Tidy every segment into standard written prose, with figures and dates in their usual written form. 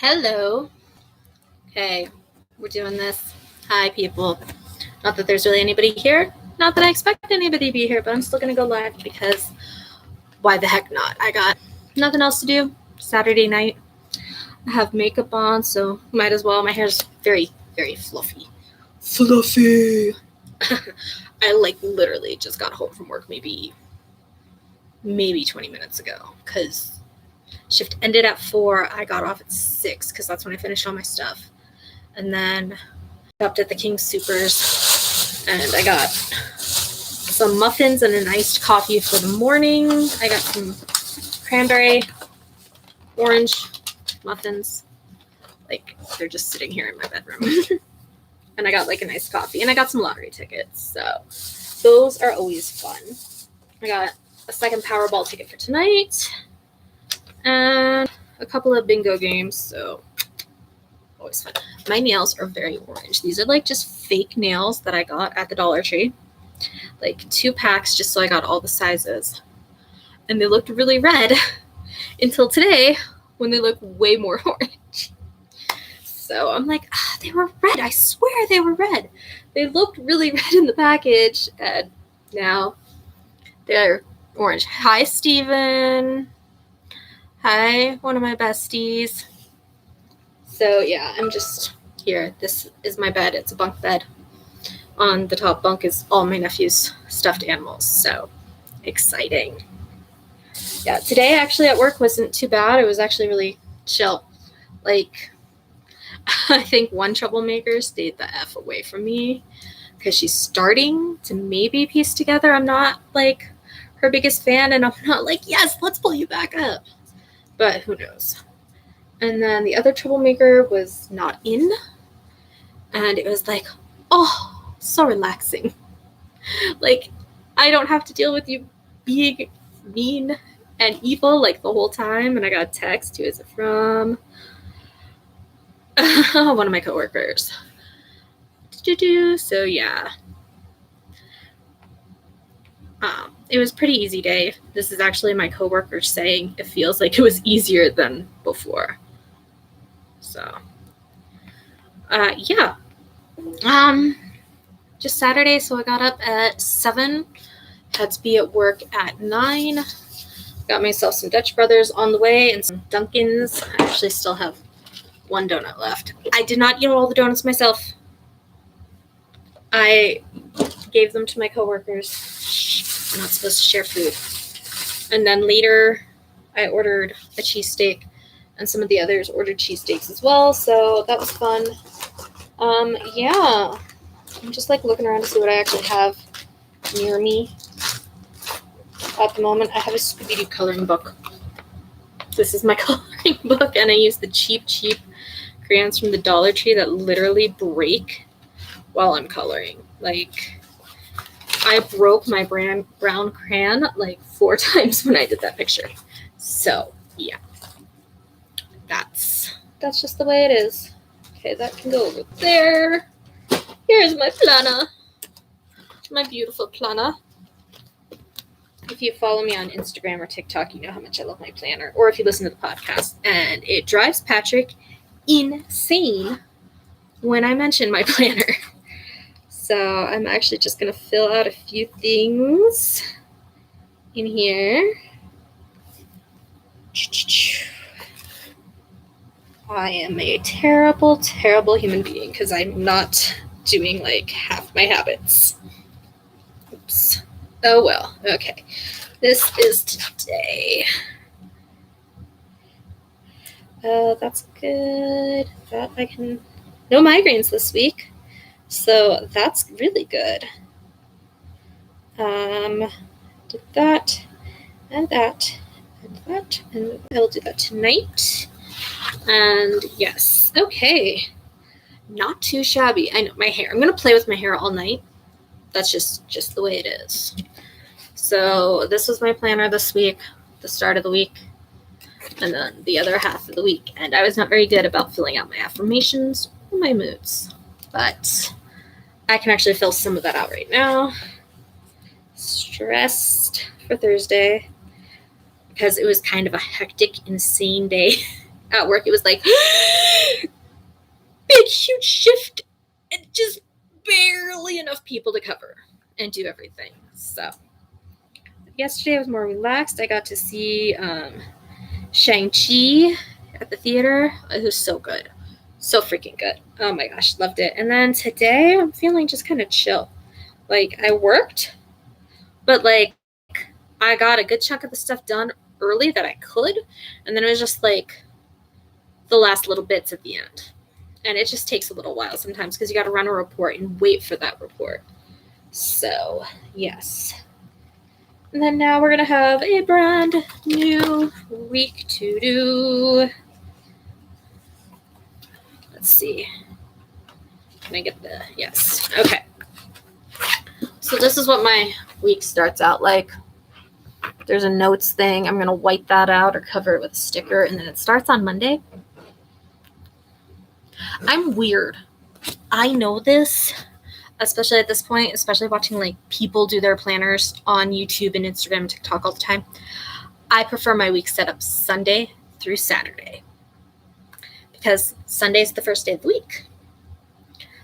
Hello. Okay, we're doing this. Hi, people. Not that there's really anybody here. Not that I expect anybody to be here, but I'm still going to go live because why the heck not? I got nothing else to do. Saturday night. I have makeup on, so might as well. My hair's very, very fluffy. Fluffy. I literally just got home from work maybe 20 minutes ago because shift ended at 4. I got off at 6 because that's when I finished all my stuff. And then stopped at the King Soopers and I got some muffins and an iced coffee for the morning. I got some cranberry orange muffins. They're just sitting here in my bedroom. And I got an iced coffee and I got some lottery tickets. So those are always fun. I got a second Powerball ticket for tonight and a couple of bingo games. So always fun. My nails are very orange. These are just fake nails that I got at the Dollar Tree. 2 packs just so I got all the sizes. And they looked really red until today when they look way more orange. So I'm they were red. I swear they were red. They looked really red in the package and now they're orange. Hi, Steven. Hi, one of my besties. So yeah, I'm just here. This is my bed. It's a bunk bed. On the top bunk is all my nephew's stuffed animals. So exciting. Yeah, today actually at work wasn't too bad. It was actually really chill. I think one troublemaker stayed the F away from me because she's starting to maybe piece together. I'm not her biggest fan and I'm not yes, let's pull you back up. But who knows? And then the other troublemaker was not in. And it was oh, so relaxing. I don't have to deal with you being mean and evil the whole time. And I got a text. Who is it from? One of my coworkers. So yeah. It was a pretty easy day. This is actually my coworker saying it feels like it was easier than before. So, yeah. Just Saturday, so I got up at 7. Had to be at work at 9. Got myself some Dutch Brothers on the way and some Dunkins. I actually still have 1 donut left. I did not eat all the donuts myself. I gave them to my coworkers. I'm not supposed to share food. And then later, I ordered a cheesesteak, and some of the others ordered cheesesteaks as well, so that was fun. Yeah. I'm just looking around to see what I actually have near me. At the moment, I have a Scooby-Doo coloring book. This is my coloring book, and I use the cheap crayons from the Dollar Tree that literally break while I'm coloring. I broke my brown crayon 4 times when I did that picture. So, yeah. That's just the way it is. Okay, that can go over there. Here's my planner. My beautiful planner. If you follow me on Instagram or TikTok, you know how much I love my planner. Or if you listen to the podcast. And it drives Patrick insane when I mention my planner. So I'm actually just going to fill out a few things in here. I am a terrible, terrible human being because I'm not doing half my habits. Oops. Oh well, okay. This is today. That's good. That I can... No migraines this week. So that's really good. Did that, and that, and that, and I'll do that tonight. And yes, okay. Not too shabby. I know my hair. I'm gonna play with my hair all night. That's just the way it is. So this was my planner this week, the start of the week, and then the other half of the week. And I was not very good about filling out my affirmations or my moods, but I can actually fill some of that out right now. Stressed for Thursday because it was kind of a hectic, insane day at work, it was like big, huge shift and just barely enough people to cover and do everything. So yesterday I was more relaxed. I got to see Shang-Chi at the theater. It was so good. So freaking good. Oh my gosh, loved it. And then today I'm feeling just kind of chill. Like, I worked, but like I got a good chunk of the stuff done early that I could, and then it was just like the last little bits at the end. And it just takes a little while sometimes because you got to run a report and wait for that report. So, yes. And then now we're going to have a brand new week to do. Let's see. Can I get the, yes. Okay. So this is what my week starts out like. There's a notes thing. I'm going to wipe that out or cover it with a sticker. And then it starts on Monday. I'm weird. I know this, especially at this point, especially watching like people do their planners on YouTube and Instagram and TikTok all the time. I prefer my week set up Sunday through Saturday because Sunday is the first day of the week.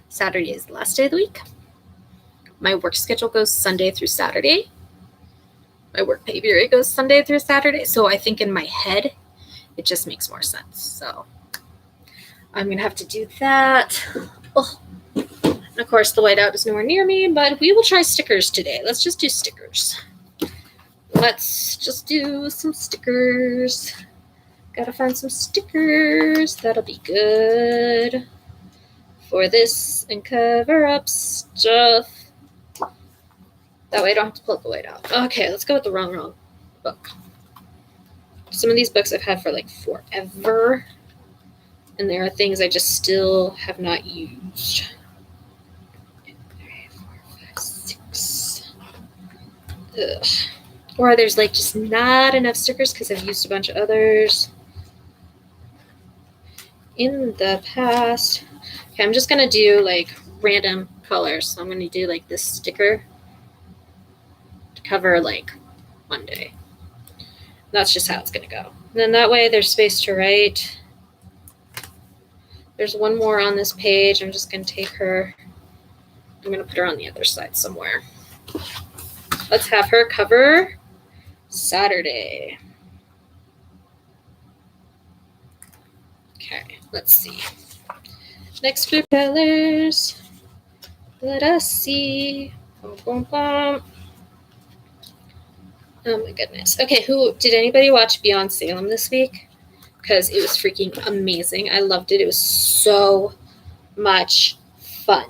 Saturday is the last day of the week. My work schedule goes Sunday through Saturday. My work pay period goes Sunday through Saturday. So I think in my head, it just makes more sense. So I'm going to have to do that. Oh. And of course, the whiteout is nowhere near me, but we will try stickers today. Let's just do stickers. Let's just do some stickers. Gotta find some stickers. That'll be good for this and cover up stuff. That way I don't have to pull up the whiteout. Okay, let's go with the wrong book. Some of these books I've had for like forever. And there are things I just still have not used. 2, 3, 4, 5, 6. Ugh. Or there's like just not enough stickers because I've used a bunch of others in the past. Okay, I'm just going to do like random colors. So I'm going to do like this sticker to cover like Monday. That's just how it's going to go. And then that way there's space to write. There's one more on this page. I'm just going to take her. I'm going to put her on the other side somewhere. Let's have her cover Saturday. Okay, let's see. Next few colors. Let us see. Boom, boom, boom. Oh my goodness. Okay, did anybody watch Beyond Salem this week? Because it was freaking amazing. I loved it. It was so much fun.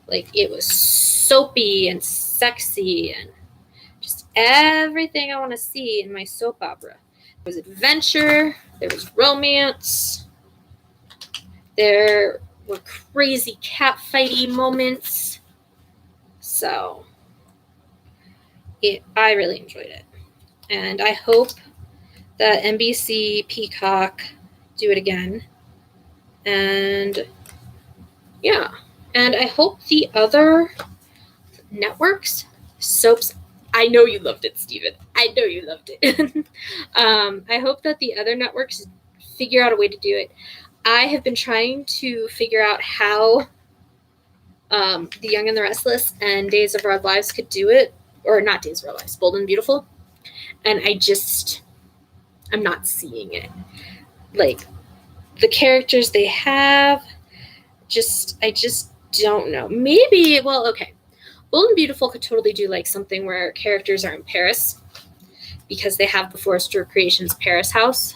Like, it was soapy and sexy and just everything I want to see in my soap opera. There was adventure. There was romance. There were crazy catfighty moments. So, I really enjoyed it. And I hope that NBC, Peacock do it again. And yeah. And I hope the other networks, soaps, I know you loved it, Steven. I know you loved it. I hope that the other networks figure out a way to do it. I have been trying to figure out how The Young and the Restless and Days of Our Lives could do it. Or not Days of Our Lives, Bold and Beautiful. And I'm not seeing it. Like, the characters they have, I just don't know. Maybe, well, okay. Bold and Beautiful could totally do like something where characters are in Paris because they have the Forrester Creations Paris house,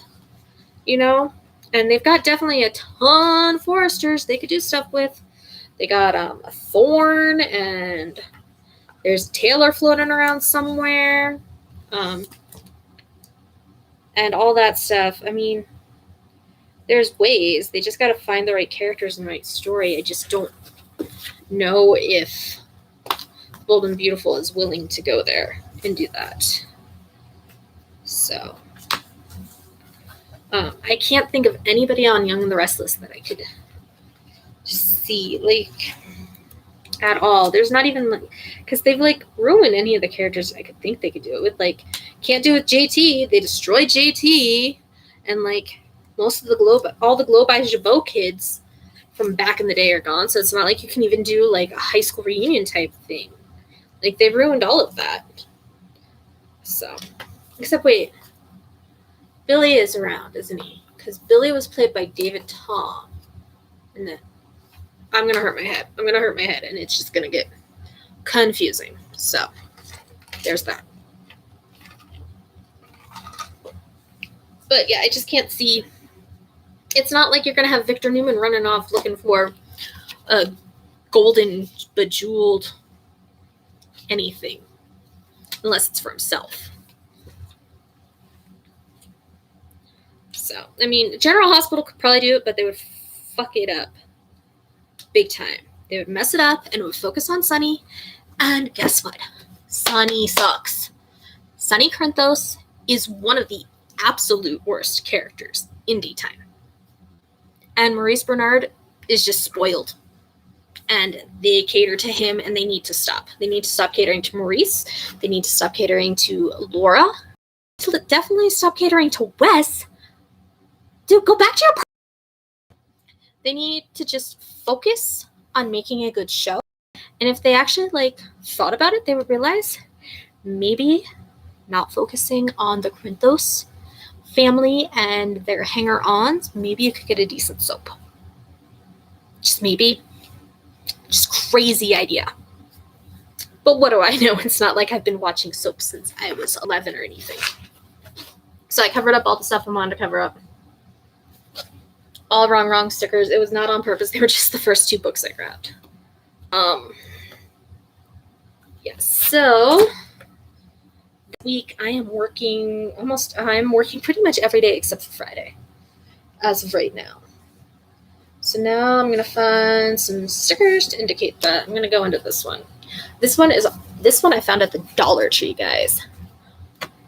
you know? And they've got definitely a ton of Forresters they could do stuff with. They got a Thorn, and there's Taylor floating around somewhere. And all that stuff. I mean, there's ways. They just got to find the right characters and the right story. I just don't know if Bold and Beautiful is willing to go there and do that. So, I can't think of anybody on Young and the Restless that I could see, like, at all. There's not even, like, because they've, like, ruined any of the characters I could think they could do it with. Like, can't do it with JT. They destroyed JT. And, like, Most of all the Globe by Jabot kids from back in the day are gone, so it's not like you can even do like a high school reunion type thing. Like, they've ruined all of that. So, except wait, Billy is around, isn't he? Because Billy was played by David Tom. And then I'm going to hurt my head. And it's just going to get confusing. So, there's that. But yeah, I just can't see. It's not like you're going to have Victor Newman running off looking for a golden, bejeweled anything. Unless it's for himself. So, I mean, General Hospital could probably do it, but they would fuck it up big time. They would mess it up and it would focus on Sonny. And guess what? Sonny sucks. Sonny Corinthos is one of the absolute worst characters in daytime. And Maurice Bernard is just spoiled. And they cater to him, and they need to stop. They need to stop catering to Maurice. They need to stop catering to Laura. Definitely stop catering to Wes. Dude, go back to your... They need to just focus on making a good show. And if they actually, thought about it, they would realize maybe not focusing on the Corinthos family and their hanger-ons, maybe you could get a decent soap. Just maybe. Just crazy idea. But what do I know? It's not like I've been watching soap since I was 11 or anything. So I covered up all the stuff I wanted to cover up. All wrong stickers. It was not on purpose. They were just the first 2 books I grabbed. So this week I am working pretty much every day except for Friday as of right now. So now I'm going to find some stickers to indicate that. I'm going to go into this one. This one I found at the Dollar Tree, guys.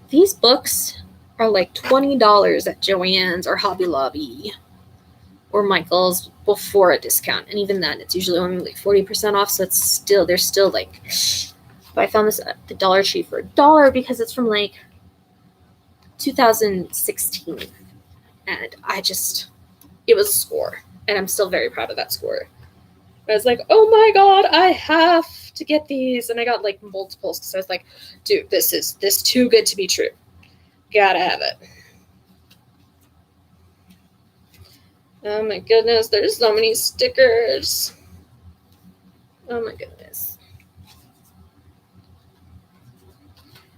These books are like $20 at Joann's or Hobby Lobby or Michael's before a discount. And even then, it's usually only like 40% off. So they're still like, but I found this at the Dollar Tree for $1 because it's from like 2016. And it was a score. And I'm still very proud of that score. I was like, oh my God, I have to get these. And I got like multiples because I was like, dude, this is too good to be true. Gotta have it. Oh my goodness, there's so many stickers. Oh my goodness.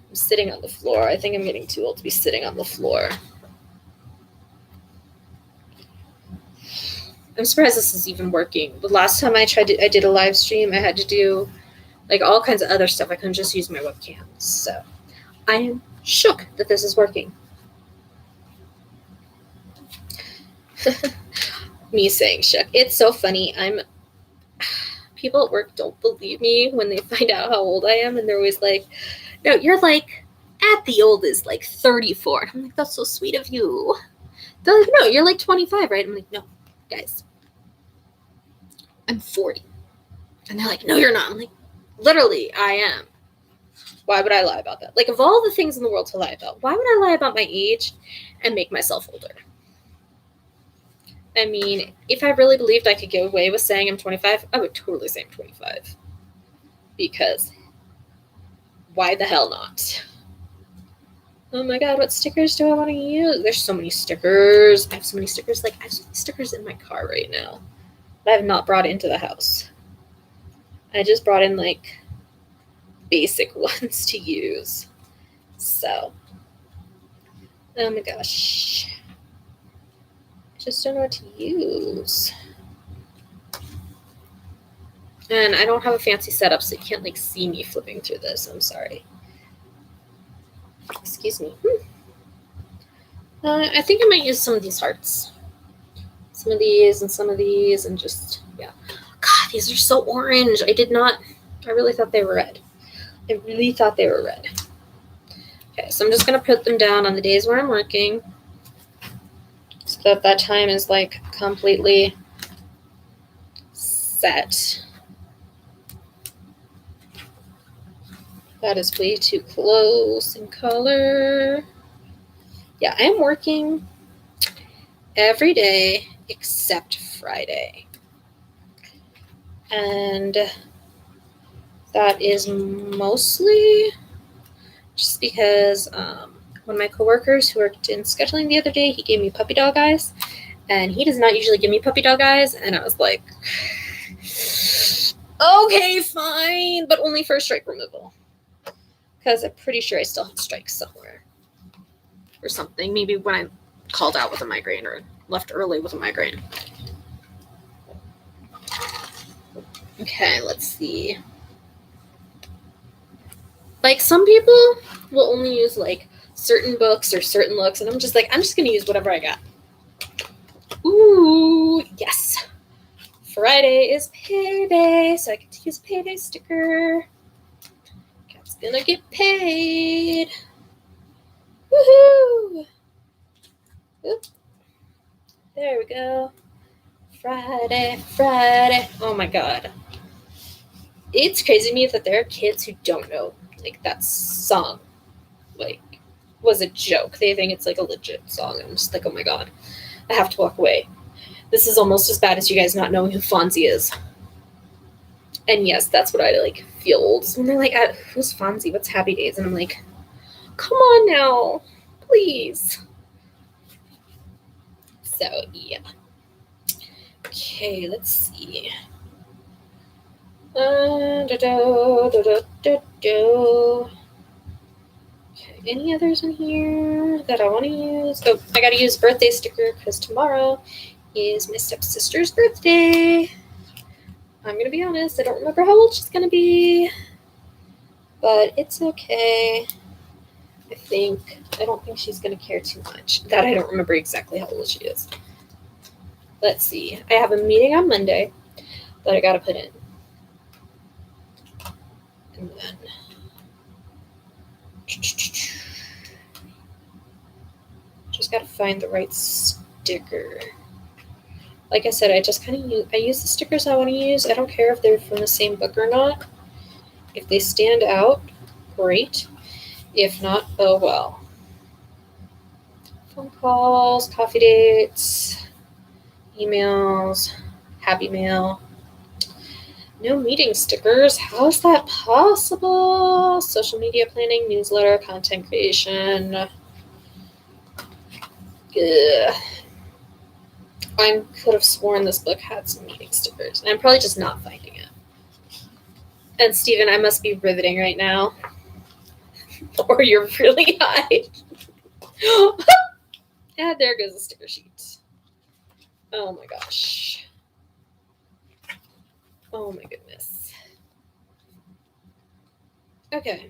I'm sitting on the floor. I think I'm getting too old to be sitting on the floor. I'm surprised this is even working. The last time I did a live stream, I had to do like all kinds of other stuff. I couldn't just use my webcam. So I am shook that this is working. Me saying shook. It's so funny. People at work don't believe me when they find out how old I am. And they're always like, no, you're like at the oldest, like 34. I'm like, that's so sweet of you. They're like, no, you're like 25, right? I'm like, no. Guys, I'm 40. And they're like, no, you're not. I'm like, literally, I am. Why would I lie about that? Like, of all the things in the world to lie about, why would I lie about my age and make myself older? I mean, if I really believed I could get away with saying I'm 25, I would totally say I'm 25. Because why the hell not? Oh my God, what stickers do I want to use? There's so many stickers. I have so many stickers. Like, I have so many stickers in my car right now that I have not brought into the house. I just brought in, like, basic ones to use. So, oh my gosh. I just don't know what to use. And I don't have a fancy setup, so you can't, like, see me flipping through this. I'm sorry. Excuse me. I think I might use some of these hearts. Some of these and just, yeah. God, these are so orange. I really thought they were red. Okay, so I'm just going to put them down on the days where I'm working. So that time is like completely set. That is way too close in color. Yeah, I am working every day except Friday. And that is mostly just because one of my coworkers who worked in scheduling the other day, he gave me puppy dog eyes, and he does not usually give me puppy dog eyes, and I was like, okay, fine, but only for strike removal. Because I'm pretty sure I still have strikes somewhere. Or something. Maybe when I called out with a migraine or left early with a migraine. Okay, let's see. Like, some people will only use, like, certain books or certain looks, and I'm just like, I'm just going to use whatever I got. Ooh, yes. Friday is payday, so I get to use a payday sticker. Cat's gonna get paid. Woohoo! Oop. There we go. Friday, Friday. Oh my god. It's crazy to me that there are kids who don't know, like, that song, like, was a joke. They think it's, like, a legit song. I'm just like, oh my god. I have to walk away. This is almost as bad as you guys not knowing who Fonzie is. And yes, that's what I, like, feel old. When they're like, who's Fonzie? What's Happy Days? And I'm like, come on now. Please. So, yeah. Okay, let's see. Okay, any others in here that I want to use? Oh, I gotta use birthday sticker because tomorrow is my stepsister's birthday. I'm gonna be honest, I don't remember how old she's gonna be, but it's okay. I don't think she's gonna care too much. That I don't remember exactly how old she is. Let's see. I have a meeting on Monday that I gotta put in. And then just gotta find the right sticker. Like I said, I just kind of use the stickers I want to use. I don't care if they're from the same book or not. If they stand out, great. If not, oh well. Phone calls, coffee dates, emails, happy mail. No meeting stickers. How is that possible? Social media planning, newsletter, content creation. Ugh. I could have sworn this book had some meeting stickers, and I'm probably just not finding it. And Steven, I must be riveting right now. Or you're really high. Yeah, there goes the sticker sheet. Oh my gosh. Oh my goodness. Okay.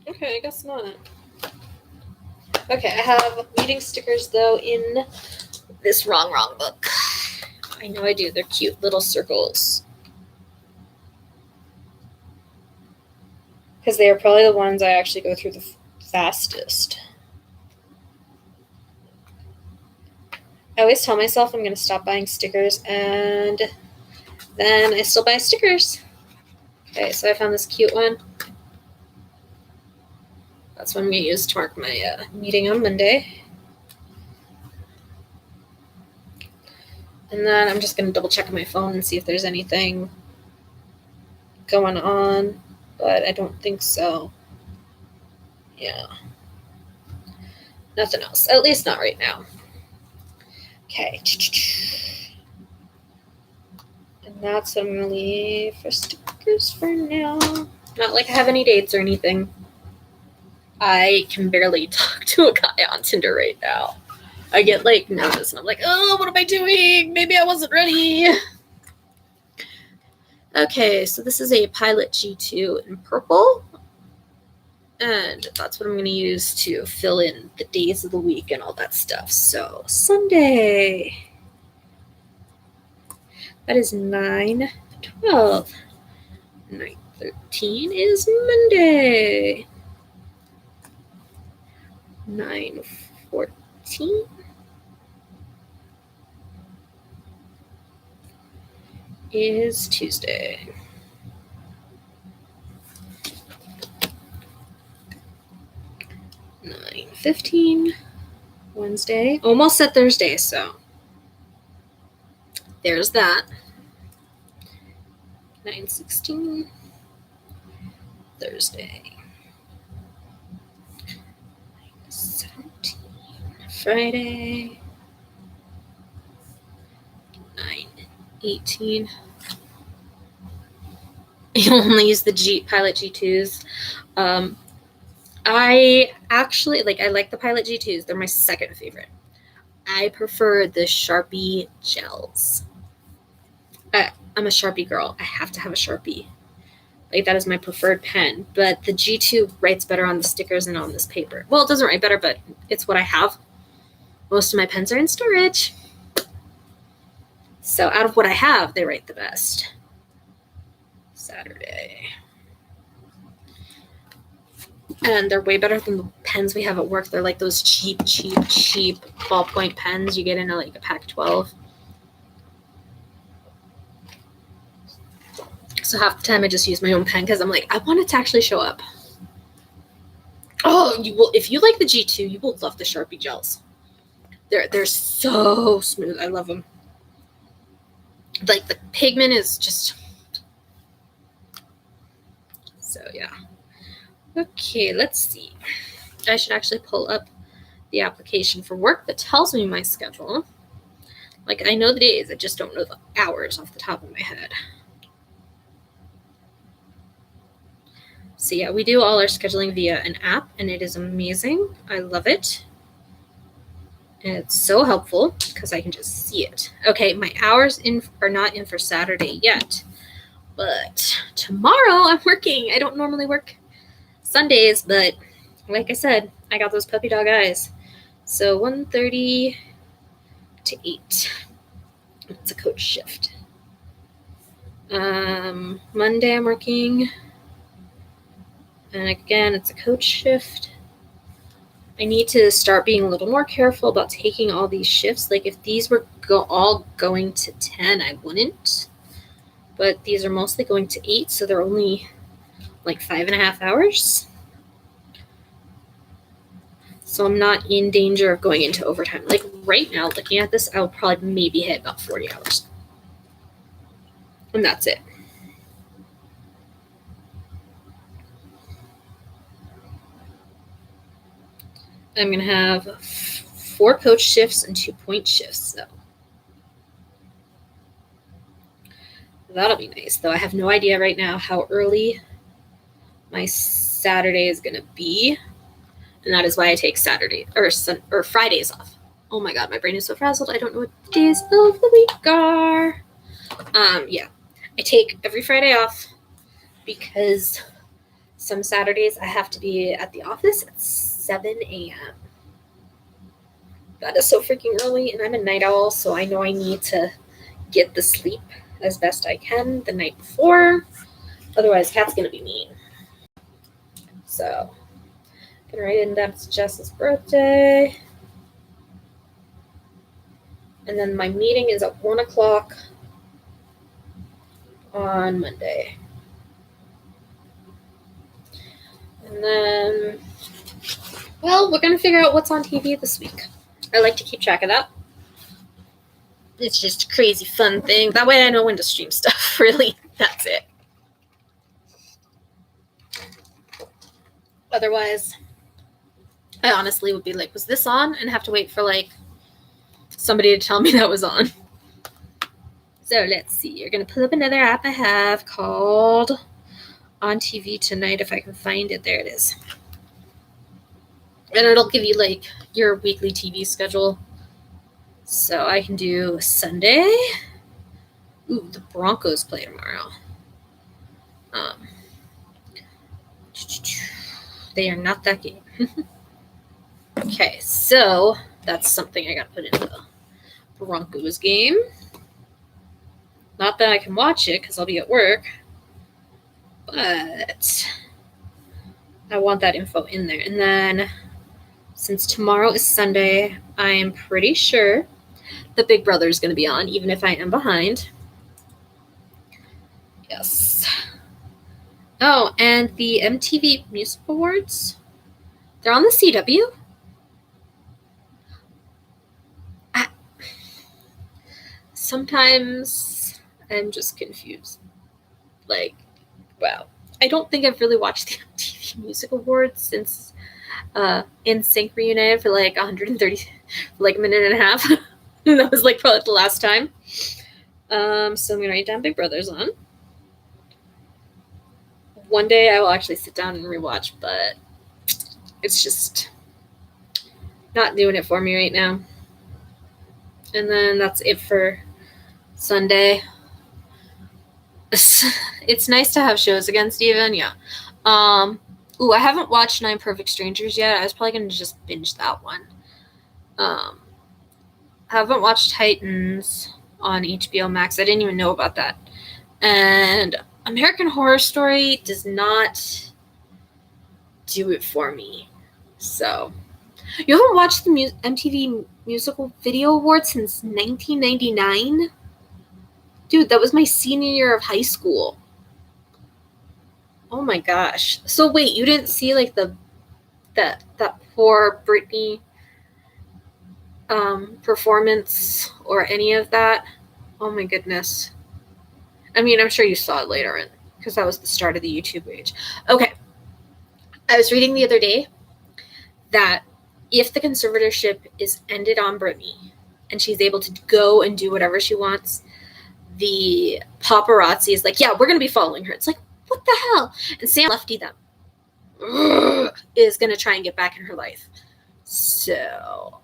Okay, I guess not. Okay, I have meeting stickers though in this wrong book. I know I do. They're cute little circles. Because they are probably the ones I actually go through the fastest. I always tell myself I'm going to stop buying stickers, and then I still buy stickers. Okay, so I found this cute one. That's what I'm going to use to mark my meeting on Monday. And then I'm just going to double check on my phone and see if there's anything going on, but I don't think so. Yeah. Nothing else. At least not right now. Okay. And that's what I'm going to leave for stickers for now. Not like I have any dates or anything. I can barely talk to a guy on Tinder right now. I get, like, nervous, and I'm like, oh, what am I doing? Maybe I wasn't ready. Okay, so this is a Pilot G2 in purple. And that's what I'm going to use to fill in the days of the week and all that stuff. So, Sunday. That is 9/12. 9/13 is Monday. 9/14 is Tuesday. 9:15 Wednesday. Almost said Thursday, so there's that. 9:16 Thursday. 17 Friday. 9:18. You only use the Pilot G2s. I actually I like the Pilot G2s. They're my second favorite. I prefer the Sharpie gels. I'm a Sharpie girl. I have to have a Sharpie. That is my preferred pen. But the G2 writes better on the stickers and on this paper. Well, it doesn't write better, but it's what I have. Most of my pens are in storage. So out of what I have, they write the best. Saturday. And they're way better than the pens we have at work. They're like those cheap ballpoint pens you get in a pack 12. So half the time I just use my own pen because I'm I want it to actually show up. Oh, you will if you like the G2, you will love the Sharpie gels. They're so smooth. I love them. The pigment is just so yeah. Okay, let's see. I should actually pull up the application for work that tells me my schedule. I know the days, I just don't know the hours off the top of my head. So yeah, we do all our scheduling via an app, and it is amazing. I love it. And it's so helpful because I can just see it. Okay, my hours are not in for Saturday yet, but tomorrow I'm working. I don't normally work Sundays, but like I said, I got those puppy dog eyes. So 1:30 to 8. It's a coach shift. Monday I'm working. And again, it's a coach shift. I need to start being a little more careful about taking all these shifts. If these were all going to 10, I wouldn't. But these are mostly going to 8, so they're only 5.5 hours. So I'm not in danger of going into overtime. Right now, looking at this, I'll probably maybe hit about 40 hours. And that's it. I'm going to have 4 coach shifts and 2 point shifts, so that'll be nice. Though I have no idea right now how early my Saturday is going to be, and that is why I take Saturday or Fridays off. Oh my God, my brain is so frazzled. I don't know what days of the week are. Yeah, I take every Friday off because some Saturdays I have to be at the office at 7 a.m. That is so freaking early, and I'm a night owl, so I know I need to get the sleep as best I can the night before. Otherwise, Kat's going to be mean. So, I'm going to write in that's Jess's birthday. And then my meeting is at 1 o'clock on Monday. And then, well, we're going to figure out what's on TV this week. I like to keep track of that. It's just a crazy fun thing. That way I know when to stream stuff, really. That's it. Otherwise, I honestly would be was this on? And have to wait for somebody to tell me that was on. So let's see. You're going to pull up another app I have called On TV Tonight, if I can find it. There it is. And it'll give you your weekly TV schedule. So I can do Sunday. Ooh, the Broncos play tomorrow. They are not that game. Okay, so that's something I got to put in the Broncos game. Not that I can watch it because I'll be at work, but I want that info in there. And then since tomorrow is Sunday, I am pretty sure the Big Brother is going to be on, even if I am behind. Yes. Oh, and the MTV Music Awards They're on the CW? Sometimes I'm just confused. Like, wow. I don't think I've really watched the MTV Music Awards since NSYNC reunited for like 130, like a minute and a half. That was like probably the last time. So I'm going to write down Big Brother's on. One day I will actually sit down and rewatch, but it's just not doing it for me right now. And then that's it for Sunday. It's nice to have shows again, Steven. Yeah. I haven't watched 9 Perfect Strangers yet. I was probably going to just binge that one. I haven't watched Titans on HBO Max. I didn't even know about that. And American Horror Story does not do it for me. So, you haven't watched the MTV Musical Video Awards since 1999? Dude, that was my senior year of high school. Oh my gosh. So wait, you didn't see like that poor Britney performance or any of that? Oh my goodness. I mean, I'm sure you saw it later in, because that was the start of the YouTube age. Okay. I was reading the other day that if the conservatorship is ended on Britney and she's able to go and do whatever she wants, the paparazzi is like, yeah, we're going to be following her. It's like, what the hell? And Sam Lefty them is going to try and get back in her life. So,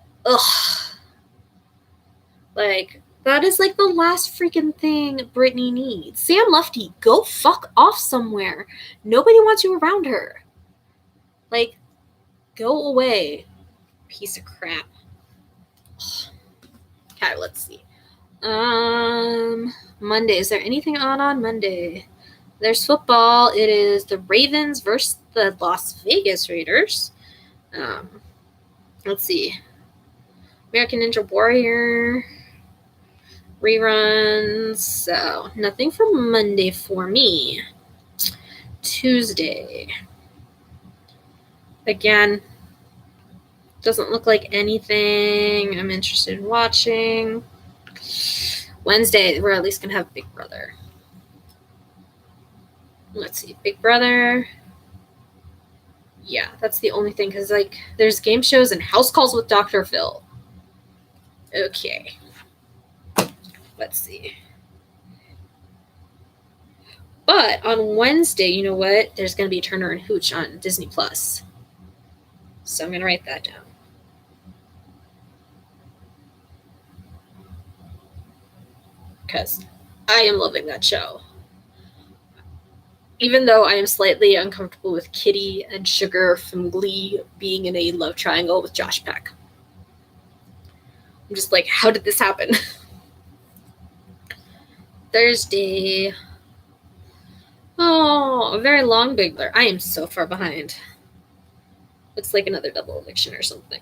like, that is like the last freaking thing Britney needs. Sam Lefty, go fuck off somewhere. Nobody wants you around her. Like, go away. Piece of crap. Okay, let's see. Monday. Is there anything on Monday? There's football. It is the Ravens versus the Las Vegas Raiders. Let's see. American Ninja Warrior reruns. So nothing for Monday for me. Tuesday. Again, doesn't look like anything I'm interested in watching. Wednesday, we're at least going to have Big Brother. Let's see, Big Brother. Yeah, that's the only thing, because, like, there's game shows and house calls with Dr. Phil. Okay. Let's see. But on Wednesday, you know what? There's going to be Turner and Hooch on Disney+. So I'm going to write that down. Because I am loving that show. Even though I am slightly uncomfortable with Kitty and Sugar from Glee being in a love triangle with Josh Peck. I'm just like, how did this happen? Thursday. Oh, a very long Big Brother. I am so far behind. Looks like another double eviction or something.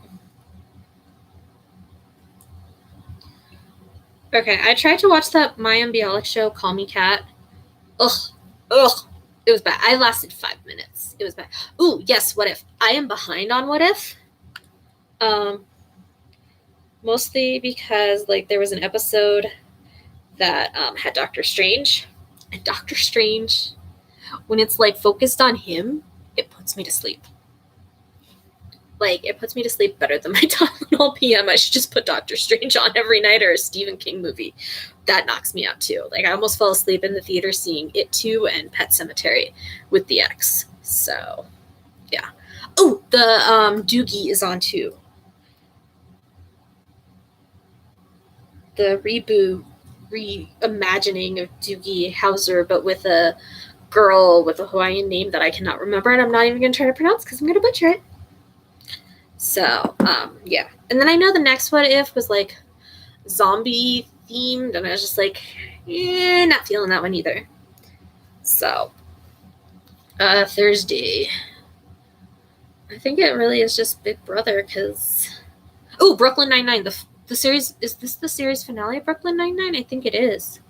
Okay, I tried to watch that Mayim Bialik show, Call Me Kat. Ugh. It was bad. I lasted 5 minutes. It was bad. Ooh, yes, What If? I am behind on What If. Mostly because, like, there was an episode that had Doctor Strange. And Doctor Strange, when it's, like, focused on him, it puts me to sleep. Like, it puts me to sleep better than my Tylenol PM. I should just put Doctor Strange on every night, or a Stephen King movie. That knocks me out, too. Like, I almost fell asleep in the theater seeing It 2 and Pet Sematary with the ex. So, yeah. Oh, the Doogie is on, too. The reboot, reimagining of Doogie Howser, but with a girl with a Hawaiian name that I cannot remember, and I'm not even going to try to pronounce because I'm going to butcher it. So, yeah. And then I know the next What If was, like, zombie themed, and I was just like, not feeling that one either. So, Thursday. I think it really is just Big Brother, because... Oh, Brooklyn Nine-Nine. The series... Is this the series finale of Brooklyn Nine-Nine? I think it is.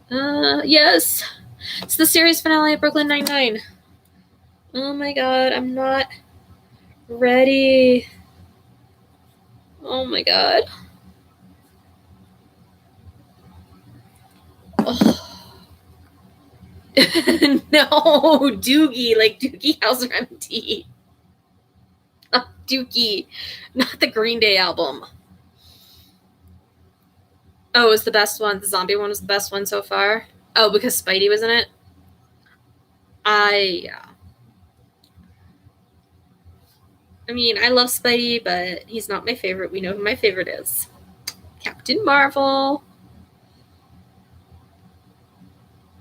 Yes. It's the series finale of Brooklyn Nine-Nine. Oh my god, I'm not Ready. Oh my god. Oh. No, Doogie, like Doogie Howser MD. Doogie, not the Green Day album. Oh, it was the best one. The zombie one was the best one so far. Oh, because Spidey was in it? Yeah. I mean, I love Spidey, but he's not my favorite. We know who my favorite is. Captain Marvel.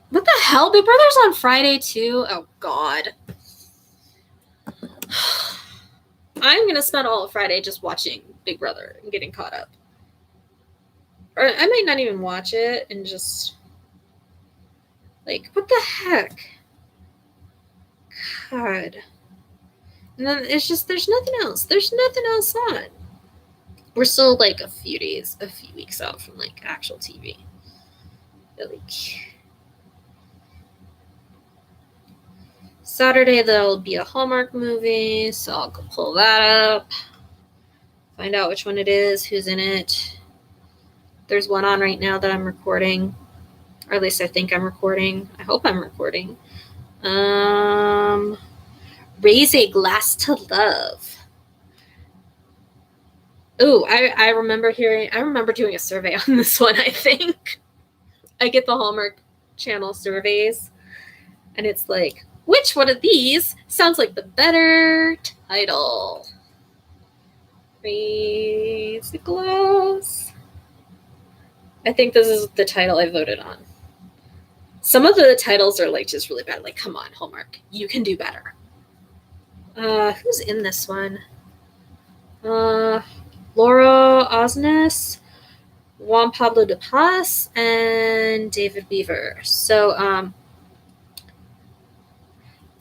What the hell? Big Brother's on Friday too? Oh, God. I'm going to spend all of Friday just watching Big Brother and getting caught up. Or I might not even watch it and just... Like, what the heck? God. And then it's just, there's nothing else. There's nothing else on. We're still, like, a few weeks out from, like, actual TV. But, like... Saturday, there'll be a Hallmark movie, so I'll go pull that up. Find out which one it is, who's in it. There's one on right now that I'm recording. Or at least I think I'm recording. I hope I'm recording. Raise a Glass to Love. Ooh, I remember doing a survey on this one, I think. I get the Hallmark Channel surveys, and it's like, which one of these sounds like the better title? Raise a Glass. I think this is the title I voted on. Some of the titles are like just really bad. Like, come on, Hallmark, you can do better. Who's in this one? Laura Osnes, Juan Pablo de Paz, and David Beaver. So,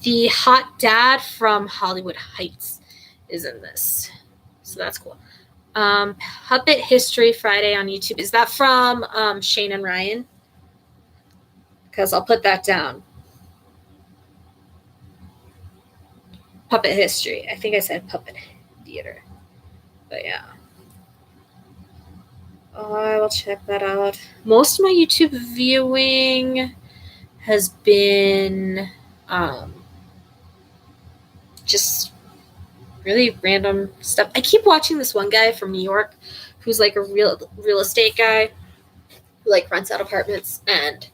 the hot dad from Hollywood Heights is in this. So that's cool. Puppet History Friday on YouTube. Is that from Shane and Ryan? Because I'll put that down. Puppet History. I think I said Puppet Theater. But yeah. I will check that out. Most of my YouTube viewing has been just really random stuff. I keep watching this one guy from New York who's like a real estate guy who like rents out apartments, and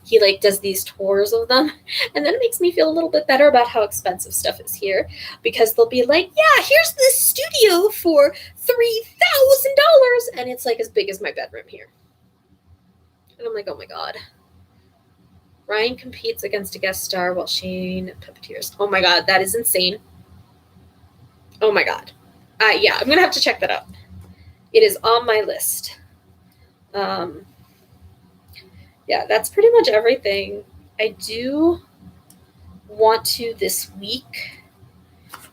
he like does these tours of them, and then it makes me feel a little bit better about how expensive stuff is here, because they'll be like, yeah, here's this studio for $3,000, and it's like as big as my bedroom here. And I'm like, oh my god. Ryan competes against a guest star while Shane puppeteers. Oh my god, that is insane. Oh my god. Yeah, I'm gonna have to check that out. It is on my list. Yeah, that's pretty much everything. I do want to this week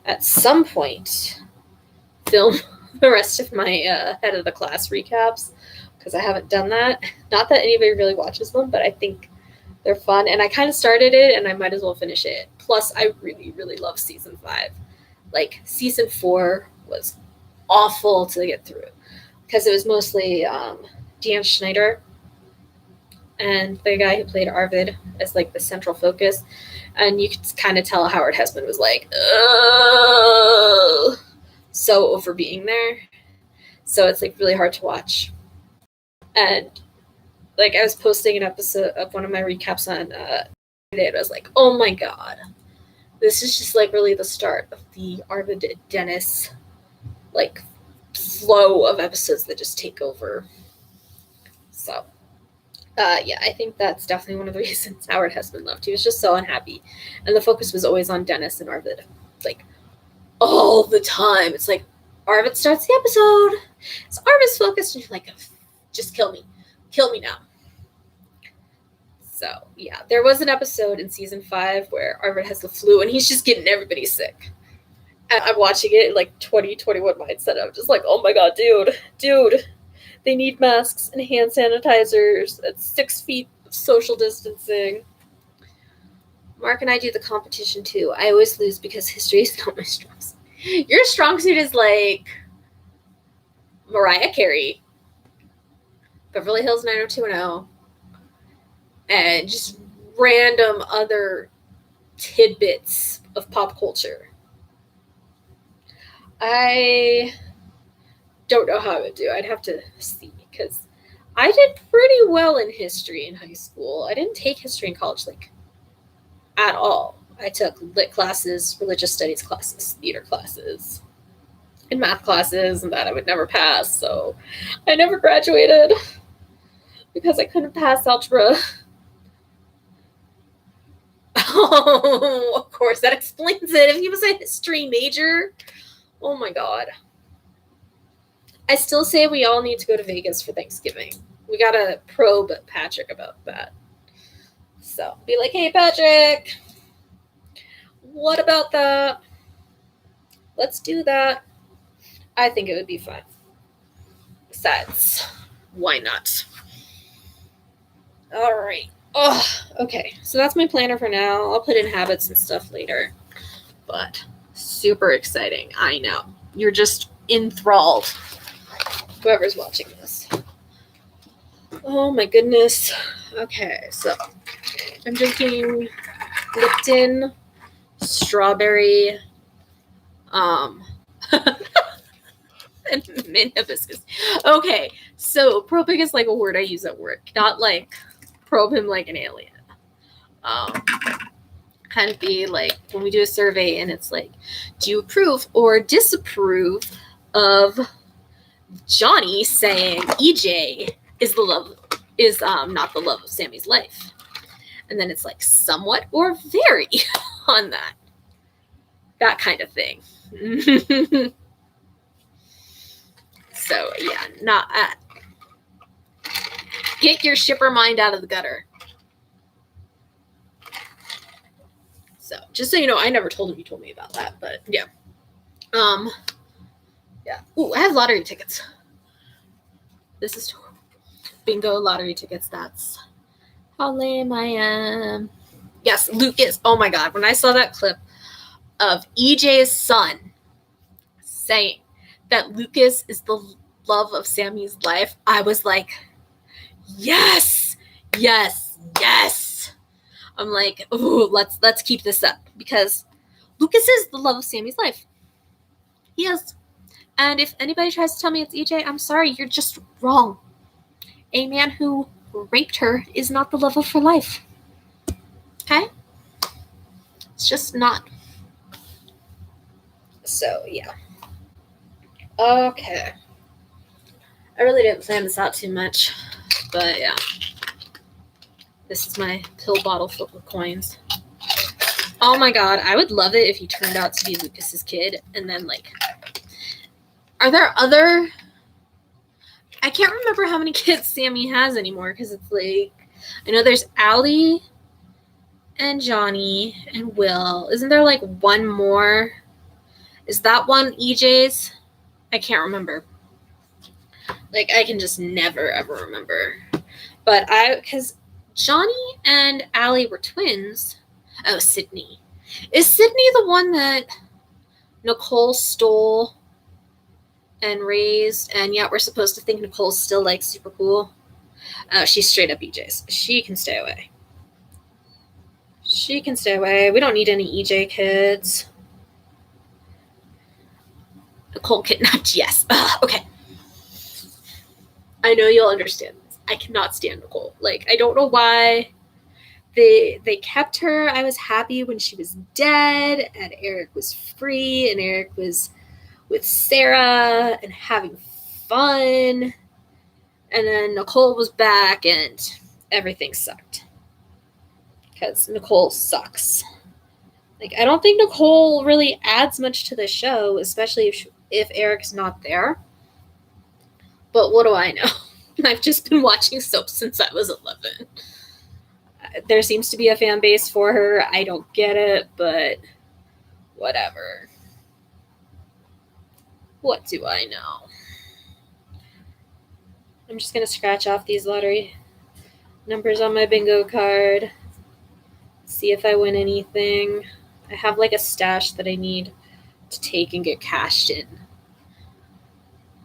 at some point film the rest of my head of the class recaps, because I haven't done that. Not that anybody really watches them, but I think they're fun, and I kind of started it, and I might as well finish it. Plus, I really, really love season 5. Like, season 4 was awful to get through, because it was mostly Dan Schneider and the guy who played Arvid as like the central focus, and you could kind of tell Howard Hesseman was like, ugh, so over being there. So it's like really hard to watch. And like I was posting an episode of one of my recaps on today, and I was like, oh my god, this is just like really the start of the Arvid Dennis like flow of episodes that just take over. So yeah, I think that's definitely one of the reasons Howard Hesseman left. He was just so unhappy, and the focus was always on Dennis and Arvid, like all the time. It's like Arvid starts the episode, it's Arvid's focused, and you're like, just kill me now. So yeah, there was an episode in season 5 where Arvid has the flu, and he's just getting everybody sick. And I'm watching it in like 2021 mindset. I'm just like, oh my god, dude. They need masks and hand sanitizers at 6 feet of social distancing. Mark and I do the competition too. I always lose because history is not my strong suit. Your strong suit is like Mariah Carey, Beverly Hills 90210, and just random other tidbits of pop culture. I don't know how I would do. I'd have to see, because I did pretty well in history in high school. I didn't take history in college, like, at all. I took lit classes, religious studies classes, theater classes, and math classes, and that I would never pass, so I never graduated because I couldn't pass algebra. Oh, of course, that explains it. If he was a history major, oh my god. I still say we all need to go to Vegas for Thanksgiving. We gotta probe Patrick about that. So, be like, hey, Patrick, what about that? Let's do that. I think it would be fun. Besides, why not? All right. Oh, okay. So that's my planner for now. I'll put in habits and stuff later. But super exciting. I know. You're just enthralled. Whoever's watching this. Oh my goodness. Okay, so I'm drinking Lipton strawberry and mint hibiscus. Okay, so probing is like a word I use at work, not like probe him like an alien. Kind of be like when we do a survey and it's like, do you approve or disapprove of Johnny saying EJ is not the love of Sammy's life? And then it's like somewhat or very on that kind of thing. So yeah, not get your shipper mind out of the gutter. So just so you know, I never told him you told me about that, but yeah. Yeah. Ooh, I have lottery tickets. This is bingo lottery tickets. That's how lame I am. Yes, Lucas. Oh my god, when I saw that clip of EJ's son saying that Lucas is the love of Sammy's life, I was like, yes, yes, yes. I'm like, ooh, let's keep this up, because Lucas is the love of Sammy's life. He is. And if anybody tries to tell me it's EJ, I'm sorry, you're just wrong. A man who raped her is not the love of her life. Okay? It's just not. So, yeah. Okay. I really didn't plan this out too much, but yeah. This is my pill bottle filled with coins. Oh my god, I would love it if he turned out to be Lucas's kid, and then, like, are there other... I can't remember how many kids Sammy has anymore, because it's like, I know there's Allie and Johnny and Will. Isn't there like one more? Is that one EJ's? I can't remember. Like, I can just never ever remember. But because Johnny and Allie were twins. Oh, Sydney. Is Sydney the one that Nicole stole and raised, and yet we're supposed to think Nicole's still like super cool? Oh, she's straight up EJ's. She can stay away. She can stay away. We don't need any EJ kids. Nicole kidnapped. Yes. Okay. I know you'll understand this. I cannot stand Nicole. Like, I don't know why they kept her. I was happy when she was dead and Eric was free and Eric was with Sarah and having fun. And then Nicole was back and everything sucked. Because Nicole sucks. Like, I don't think Nicole really adds much to the show, especially if Eric's not there. But what do I know? I've just been watching soap since I was 11. There seems to be a fan base for her. I don't get it, but whatever. What do I know? I'm just going to scratch off these lottery numbers on my bingo card. See if I win anything. I have like a stash that I need to take and get cashed in.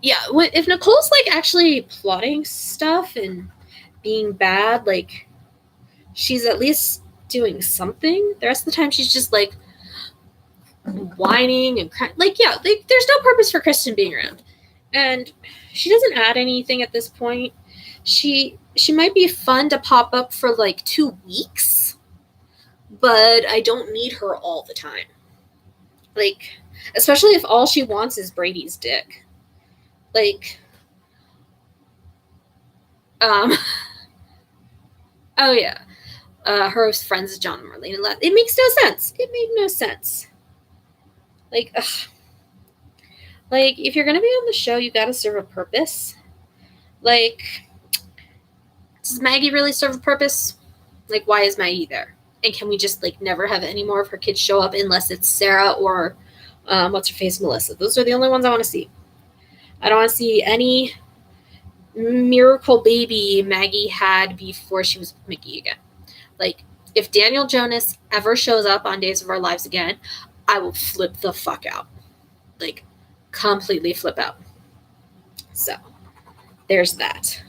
Yeah, if Nicole's like actually plotting stuff and being bad, like she's at least doing something. The rest of the time she's just like whining and crying. Like, yeah, like, there's no purpose for Kristen being around. And she doesn't add anything at this point. She might be fun to pop up for like 2 weeks, but I don't need her all the time. Like, especially if all she wants is Brady's dick. Like, oh yeah, her friends John and Marlene. It makes no sense. It made no sense. Like, ugh. Like, if you're gonna be on the show, you gotta serve a purpose. Like, does Maggie really serve a purpose? Like, why is Maggie there? And can we just like never have any more of her kids show up unless it's Sarah or what's her face, Melissa? Those are the only ones I want to see. I don't want to see any miracle baby Maggie had before she was with Mickey again. Like, if Daniel Jonas ever shows up on Days of Our Lives again, I will flip the fuck out. Like, completely flip out. So, there's that.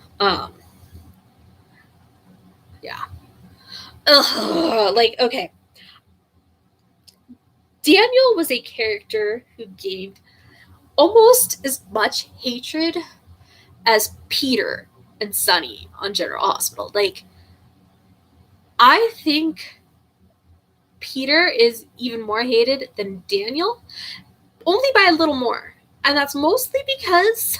Yeah. Ugh, like, okay. Daniel was a character who gained almost as much hatred as Peter and Sunny on General Hospital. Like, I think Peter is even more hated than Daniel, only by a little more. And that's mostly because,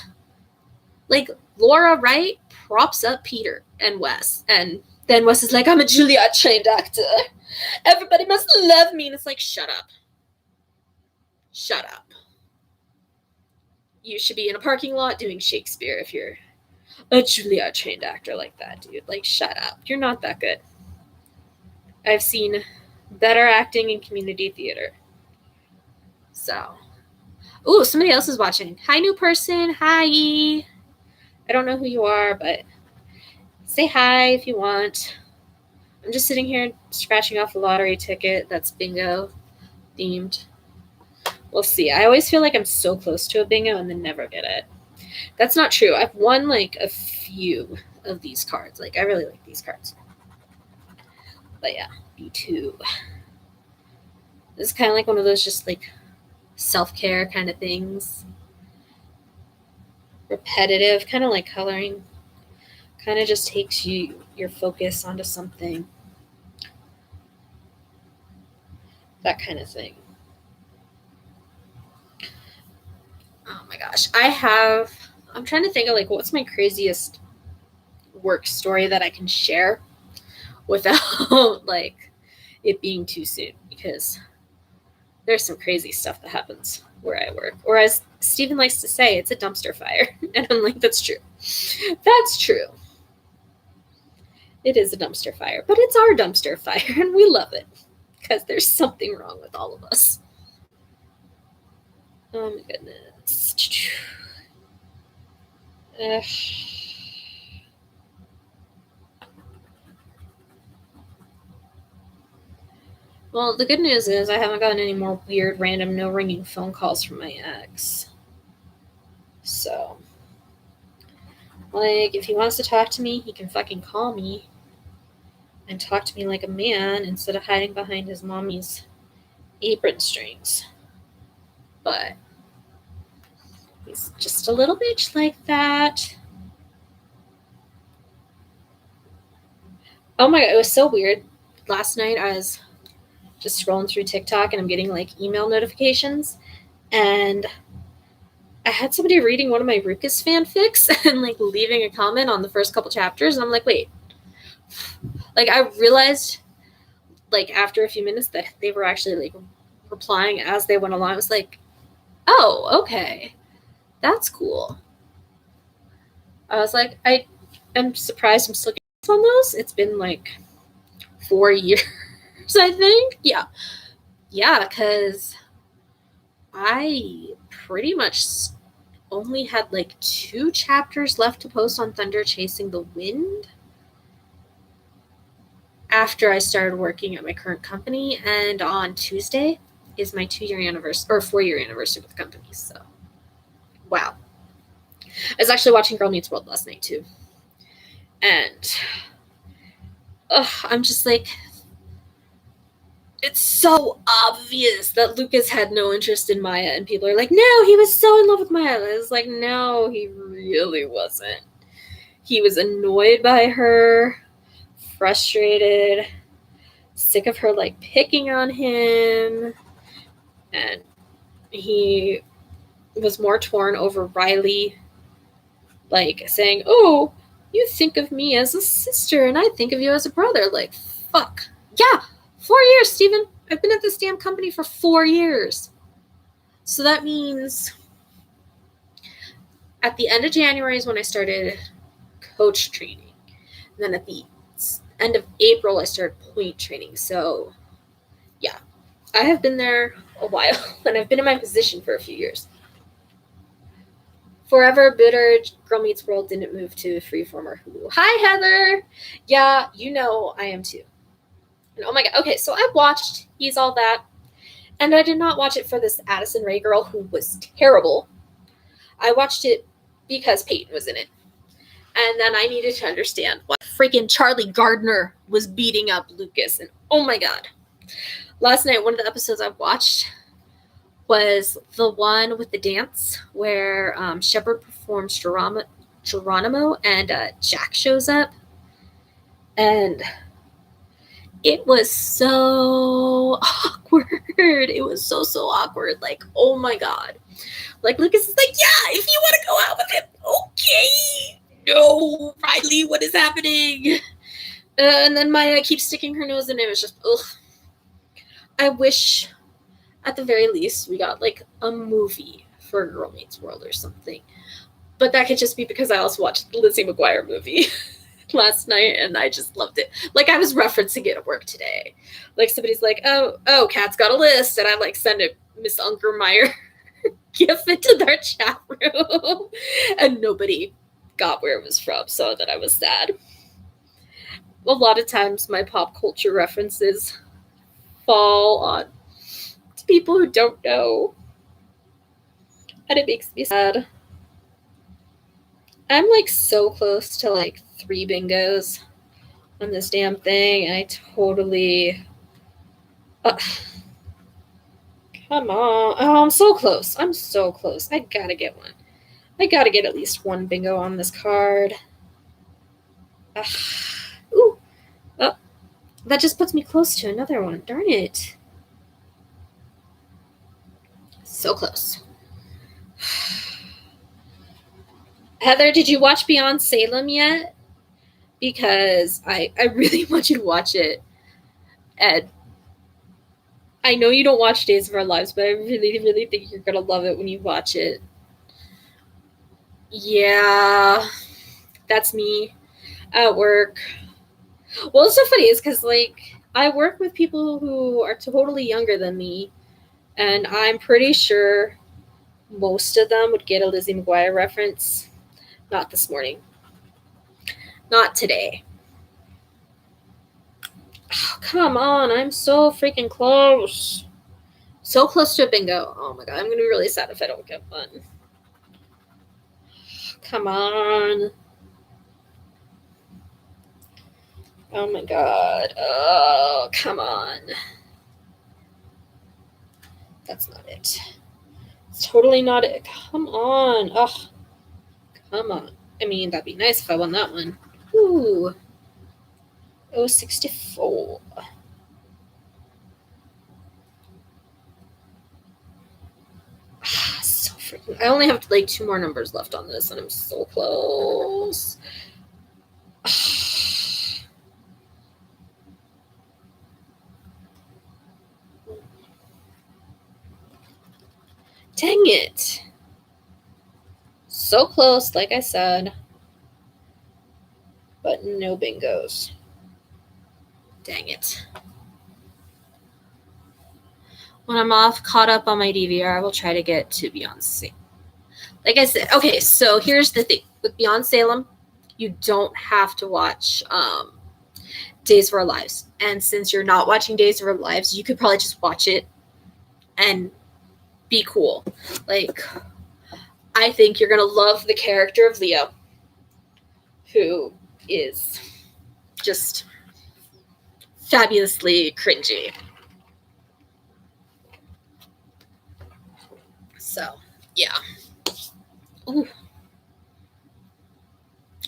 like, Laura Wright props up Peter and Wes. And then Wes is like, I'm a Juilliard trained actor. Everybody must love me. And it's like, shut up. Shut up. You should be in a parking lot doing Shakespeare if you're a Juilliard trained actor like that, dude. Like, shut up. You're not that good. I've seen better acting in community theater. So. Ooh, somebody else is watching. Hi, new person. Hi. I don't know who you are, but say hi if you want. I'm just sitting here scratching off a lottery ticket that's bingo themed. We'll see. I always feel like I'm so close to a bingo and then never get it. That's not true. I've won like a few of these cards. Like, I really like these cards. But yeah, B2. This is kind of like one of those just like self-care kind of things. Repetitive, kind of like coloring. Kind of just takes your focus onto something. That kind of thing. Oh my gosh. I'm trying to think of like what's my craziest work story that I can share without like it being too soon, because there's some crazy stuff that happens where I work. Or as Stephen likes to say, it's a dumpster fire. And I'm like, that's true. That's true. It is a dumpster fire, but it's our dumpster fire and we love it because there's something wrong with all of us. Oh my goodness. Well, the good news is I haven't gotten any more weird, random, no ringing phone calls from my ex. So, like, if he wants to talk to me, he can fucking call me and talk to me like a man instead of hiding behind his mommy's apron strings. But he's just a little bitch like that. Oh my god, it was so weird. Last night I was just scrolling through TikTok and I'm getting like email notifications, and I had somebody reading one of my Ruckus fanfics and like leaving a comment on the first couple chapters, and I'm like, wait. Like, I realized like after a few minutes that they were actually like replying as they went along. I was like, oh, okay. That's cool. I was like, I am surprised I'm still getting on those. It's been like 4 years, I think. Yeah, because I pretty much only had like 2 chapters left to post on Thunder Chasing the Wind after I started working at my current company. And on Tuesday is my 2-year anniversary or 4-year anniversary with the company. So, wow. I was actually watching Girl Meets World last night too. And I'm just like, it's so obvious that Lucas had no interest in Maya, and people are like, no, he was so in love with Maya. I was like, no, he really wasn't. He was annoyed by her, frustrated, sick of her like picking on him, and he was more torn over Riley like saying, oh, you think of me as a sister and I think of you as a brother. Like, fuck. Yeah, 4 years, Steven. I've been at this damn company for 4 years. So that means at the end of January is when I started coach training. And then at the end of April, I started point training. So, yeah, I have been there a while, and I've been in my position for a few years. Forever bitter, Girl Meets World didn't move to Freeform or Hulu. Hi, Heather! Yeah, you know I am too. And oh my god, okay, so I watched He's All That, and I did not watch it for this Addison Rae girl who was terrible. I watched it because Peyton was in it. And then I needed to understand why freaking Charlie Gardner was beating up Lucas. And oh my god. Last night, one of the episodes I watched was the one with the dance where Shepard performs Geronimo and Jack shows up. And it was so awkward. It was so awkward. Like, oh my god. Like, Lucas is like, yeah, if you want to go out with him, okay. No, Riley, what is happening? And then Maya keeps sticking her nose in it. It was just, ugh. I wish, at the very least, we got, like, a movie for Girl Meets World or something. But that could just be because I also watched the Lizzie McGuire movie last night, and I just loved it. Like, I was referencing it at work today. Like, somebody's like, oh, Kat's got a list, and I, like, send it Miss Ungermeyer gif into their chat room. And nobody got where it was from, so that I was sad. A lot of times my pop culture references fall on to people who don't know, and it makes me sad. I'm like so close to like 3 bingos on this damn thing, and I totally come on. Oh, I'm so close. I gotta get one. I gotta get at least 1 bingo on this card. Ooh. Oh, that just puts me close to another one. Darn it. So close. Heather, did you watch Beyond Salem yet? Because I really want you to watch it. And I know you don't watch Days of Our Lives, but I really, really think you're going to love it when you watch it. Yeah, that's me at work. Well, it's so funny is because, like, I work with people who are totally younger than me, and I'm pretty sure most of them would get a Lizzie McGuire reference. Not this morning. Not today. Oh, come on, I'm so freaking close. So close to a bingo. Oh my god, I'm going to be really sad if I don't get one. Come on. Oh my god. Oh, come on. That's not it. It's totally not it. Come on. Oh, come on. I mean, that'd be nice if I won that one. Ooh. Oh, 64. So freaking. I only have like 2 more numbers left on this, and I'm so close. Dang it. So close, like I said. But no bingos. Dang it. When I'm off, caught up on my DVR, I will try to get to Beyond Salem. Like I said, okay, so here's the thing. With Beyond Salem, you don't have to watch Days of Our Lives. And since you're not watching Days of Our Lives, you could probably just watch it and be cool. Like, I think you're going to love the character of Leo, who is just fabulously cringy. So, yeah. Ooh.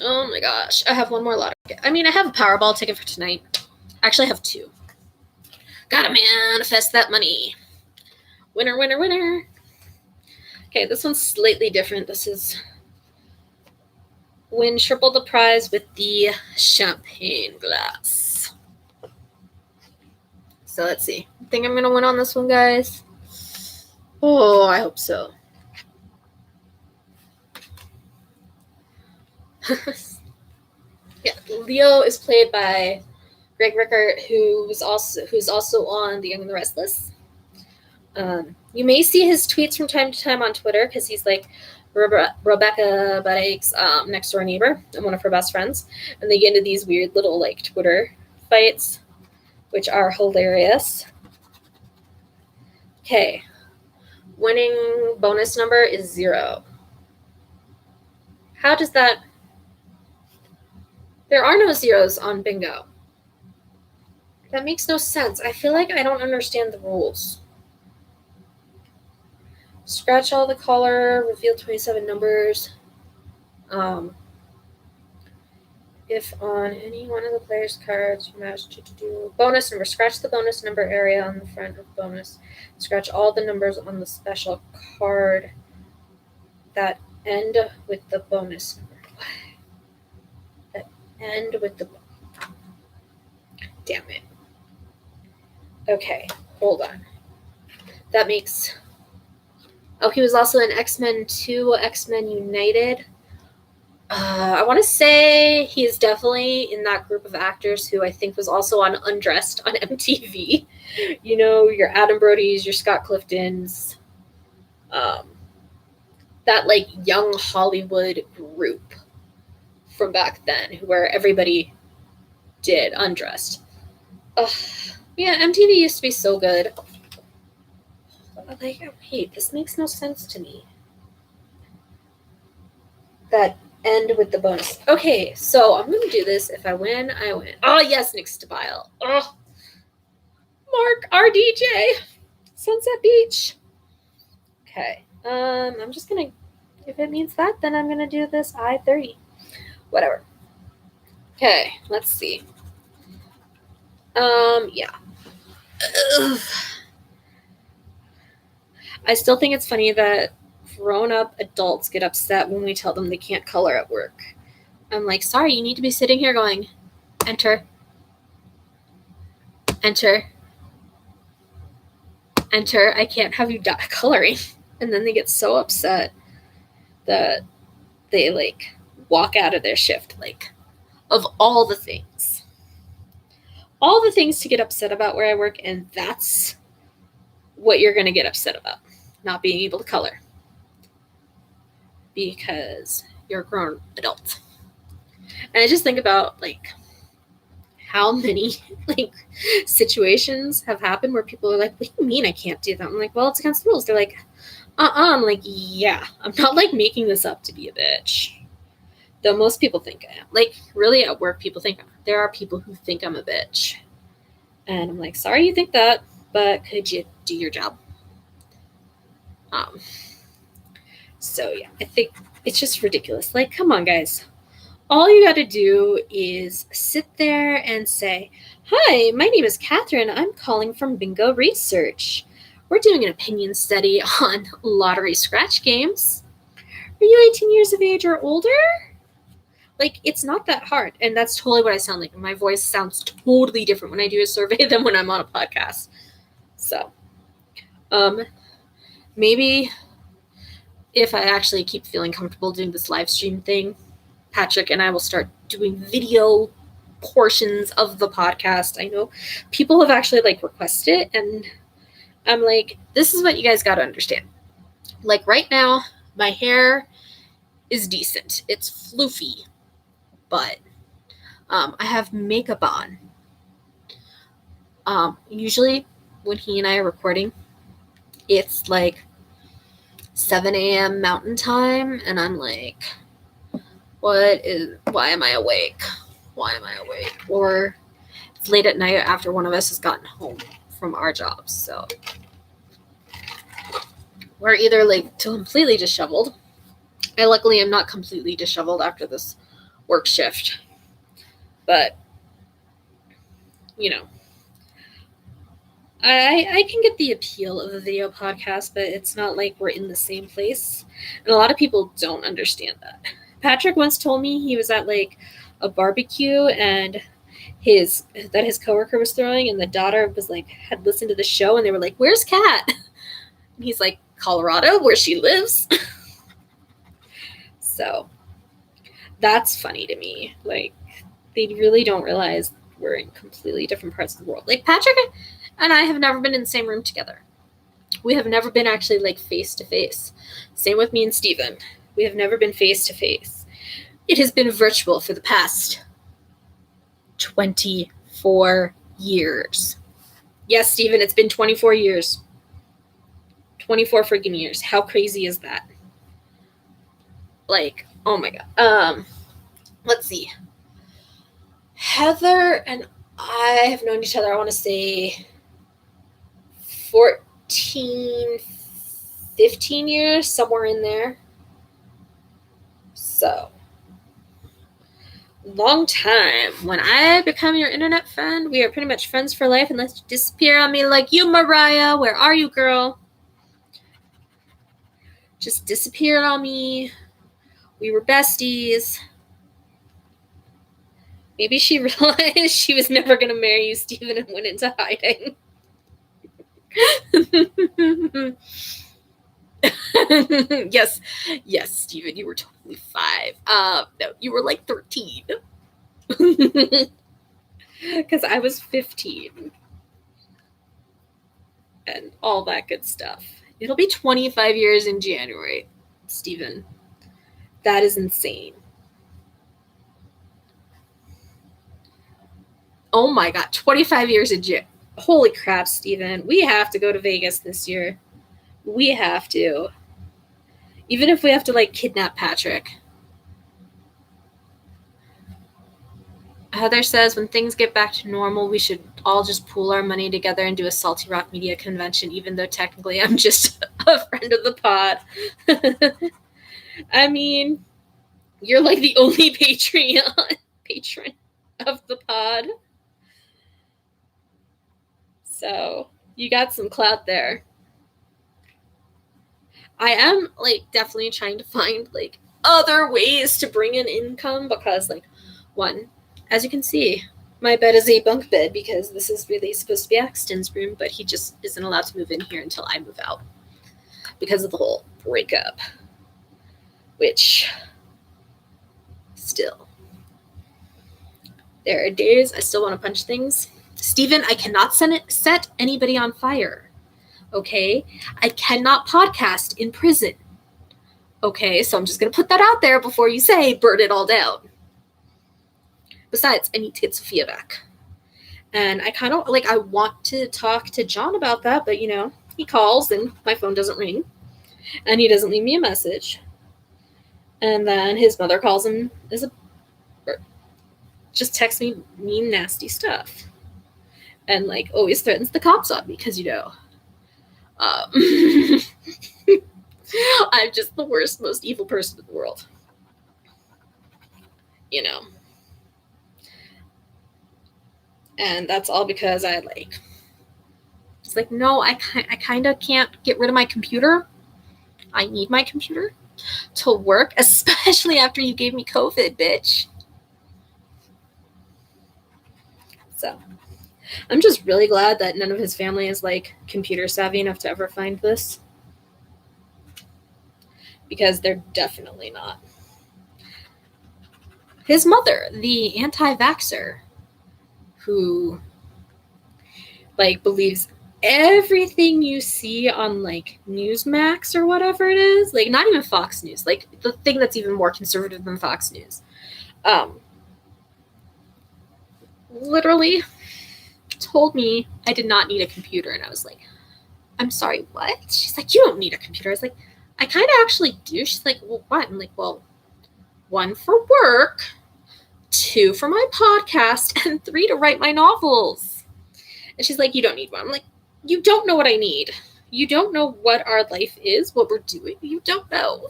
Oh my gosh. I have one more lottery ticket. I mean, I have a Powerball ticket for tonight. Actually, I have 2. Gotta manifest that money. Winner, winner, winner. Okay, this one's slightly different. This is win triple the prize with the champagne glass. So let's see. Think I'm going to win on this one, guys? Oh, I hope so. Yeah, Leo is played by Greg Rickert, who's also on The Young and the Restless. You may see his tweets from time to time on Twitter because he's like Rebecca Budick's next door neighbor and one of her best friends, and they get into these weird little like Twitter fights, which are hilarious. Okay, winning bonus number is 0. How does that? There are no zeros on bingo. That makes no sense. I feel like I don't understand the rules. Scratch all the color, reveal 27 numbers. If on any one of the player's cards you match to do bonus number, scratch the bonus number area on the front of bonus. Scratch all the numbers on the special card that end with the bonus number. That end with the. Damn it. Okay, hold on. That makes. Oh, he was also in X-Men 2, X-Men United. I want to say he's definitely in that group of actors who I think was also on Undressed on MTV. You know, your Adam Brody's, your Scott Cliftons, that like young Hollywood group from back then where everybody did Undressed. Yeah, MTV used to be so good. Like, wait, this makes no sense to me. That end with the bonus. Okay, so I'm going to do this. If I win, I win. Oh, yes, Nick Stabile. Oh, Mark RDJ. Sunset Beach. Okay. I'm just going to, if it means that, then I'm going to do this I-30. Whatever. Okay, let's see. Yeah. Ugh. I still think it's funny that grown-up adults get upset when we tell them they can't color at work. I'm like, sorry, you need to be sitting here going, enter, enter, enter. I can't have you coloring. And then they get so upset that they like walk out of their shift. Like, of all the things to get upset about where I work, and that's what you're going to get upset about, not being able to color because you're a grown adult. And I just think about like how many like situations have happened where people are like, what do you mean I can't do that? I'm like, well, it's against the rules. They're like, I'm like, yeah, I'm not like making this up to be a bitch. Though most people think I am. Like, really at work, there are people who think I'm a bitch. And I'm like, sorry you think that, but could you do your job? So yeah, I think it's just ridiculous. Like, come on, guys. All you got to do is sit there and say, hi, my name is Catherine. I'm calling from Bingo Research. We're doing an opinion study on lottery scratch games. Are you 18 years of age or older? Like, it's not that hard. And that's totally what I sound like. My voice sounds totally different when I do a survey than when I'm on a podcast. So, maybe if I actually keep feeling comfortable doing this live stream thing, Patrick and I will start doing video portions of the podcast. I know people have actually like requested it, and I'm like, this is what you guys got to understand. Like right now, my hair is decent. It's floofy, but I have makeup on. Usually when he and I are recording, it's like 7 a.m. Mountain Time, and I'm like, why am I awake? Why am I awake? Or it's late at night after one of us has gotten home from our jobs. So we're either like completely disheveled. I luckily am not completely disheveled after this work shift. But, you know, I can get the appeal of the video podcast, but it's not like we're in the same place. And a lot of people don't understand that. Patrick once told me he was at like a barbecue and his coworker was throwing, and the daughter was like had listened to the show, and they were like, "Where's Kat?" And he's like, "Colorado, where she lives." So that's funny to me. Like, they really don't realize we're in completely different parts of the world. Like, Patrick and I have never been in the same room together. We have never been actually like face to face. Same with me and Steven. We have never been face to face. It has been virtual for the past 24 years. Yes, Steven, it's been 24 years. 24 freaking years. How crazy is that? Like, oh my God. Let's see. Heather and I have known each other, I want to say 14, 15 years, somewhere in there. So, long time. When I become your internet friend, we are pretty much friends for life unless you disappear on me like you, Mariah. Where are you, girl? Just disappeared on me. We were besties. Maybe she realized she was never going to marry you, Steven, and went into hiding. Yes, Steven, you were totally 5. No, you were like 13. Because I was 15. And all that good stuff. It'll be 25 years in January, Steven. That is insane. Oh my God, 25 years in January. Holy crap, Steven. We have to go to Vegas this year. We have to. Even if we have to, like, kidnap Patrick. Heather says, when things get back to normal, we should all just pool our money together and do a Salty Rock Media convention, even though technically I'm just a friend of the pod. I mean, you're like the only patron of the pod. So you got some clout there. I am like definitely trying to find like other ways to bring in income because, like, one, as you can see, my bed is a bunk bed because this is really supposed to be Axton's room, but he just isn't allowed to move in here until I move out because of the whole breakup. Which, still, there are days I still want to punch things. Steven, I cannot set anybody on fire. Okay? I cannot podcast in prison. Okay? So I'm just going to put that out there before you say burn it all down. Besides, I need to get Sophia back. And I kind of, like, I want to talk to John about that, but, you know, he calls and my phone doesn't ring. And he doesn't leave me a message. And then his mother calls him just texts me mean, nasty stuff. And, like, always threatens the cops on me because, you know, I'm just the worst, most evil person in the world. You know. And that's all because I, like, it's like, no, I kind of can't get rid of my computer. I need my computer to work, especially after you gave me COVID, bitch. So I'm just really glad that none of his family is, like, computer savvy enough to ever find this. Because they're definitely not. His mother, the anti-vaxxer, who, like, believes everything you see on, like, Newsmax or whatever it is, like, not even Fox News, like, the thing that's even more conservative than Fox News, literally told me I did not need a computer, and I was like, I'm sorry, what? She's like, you don't need a computer. I was like, I kind of actually do. She's like, well, what? I'm like, well, 1 for work, 2 for my podcast, and 3 to write my novels. And she's like, you don't need one. I'm like, you don't know what I need. You don't know what our life is, what we're doing. You don't know.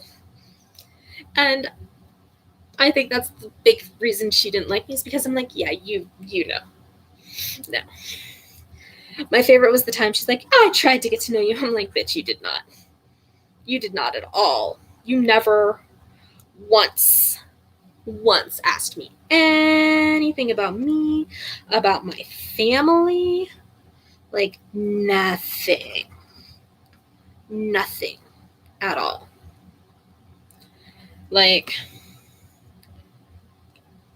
And I think that's the big reason she didn't like me, is because I'm like, yeah, you know. No. My favorite was the time she's like, I tried to get to know you. I'm like, bitch, you did not. You did not at all. You never once asked me anything about me, about my family. Like, nothing. Nothing at all. Like,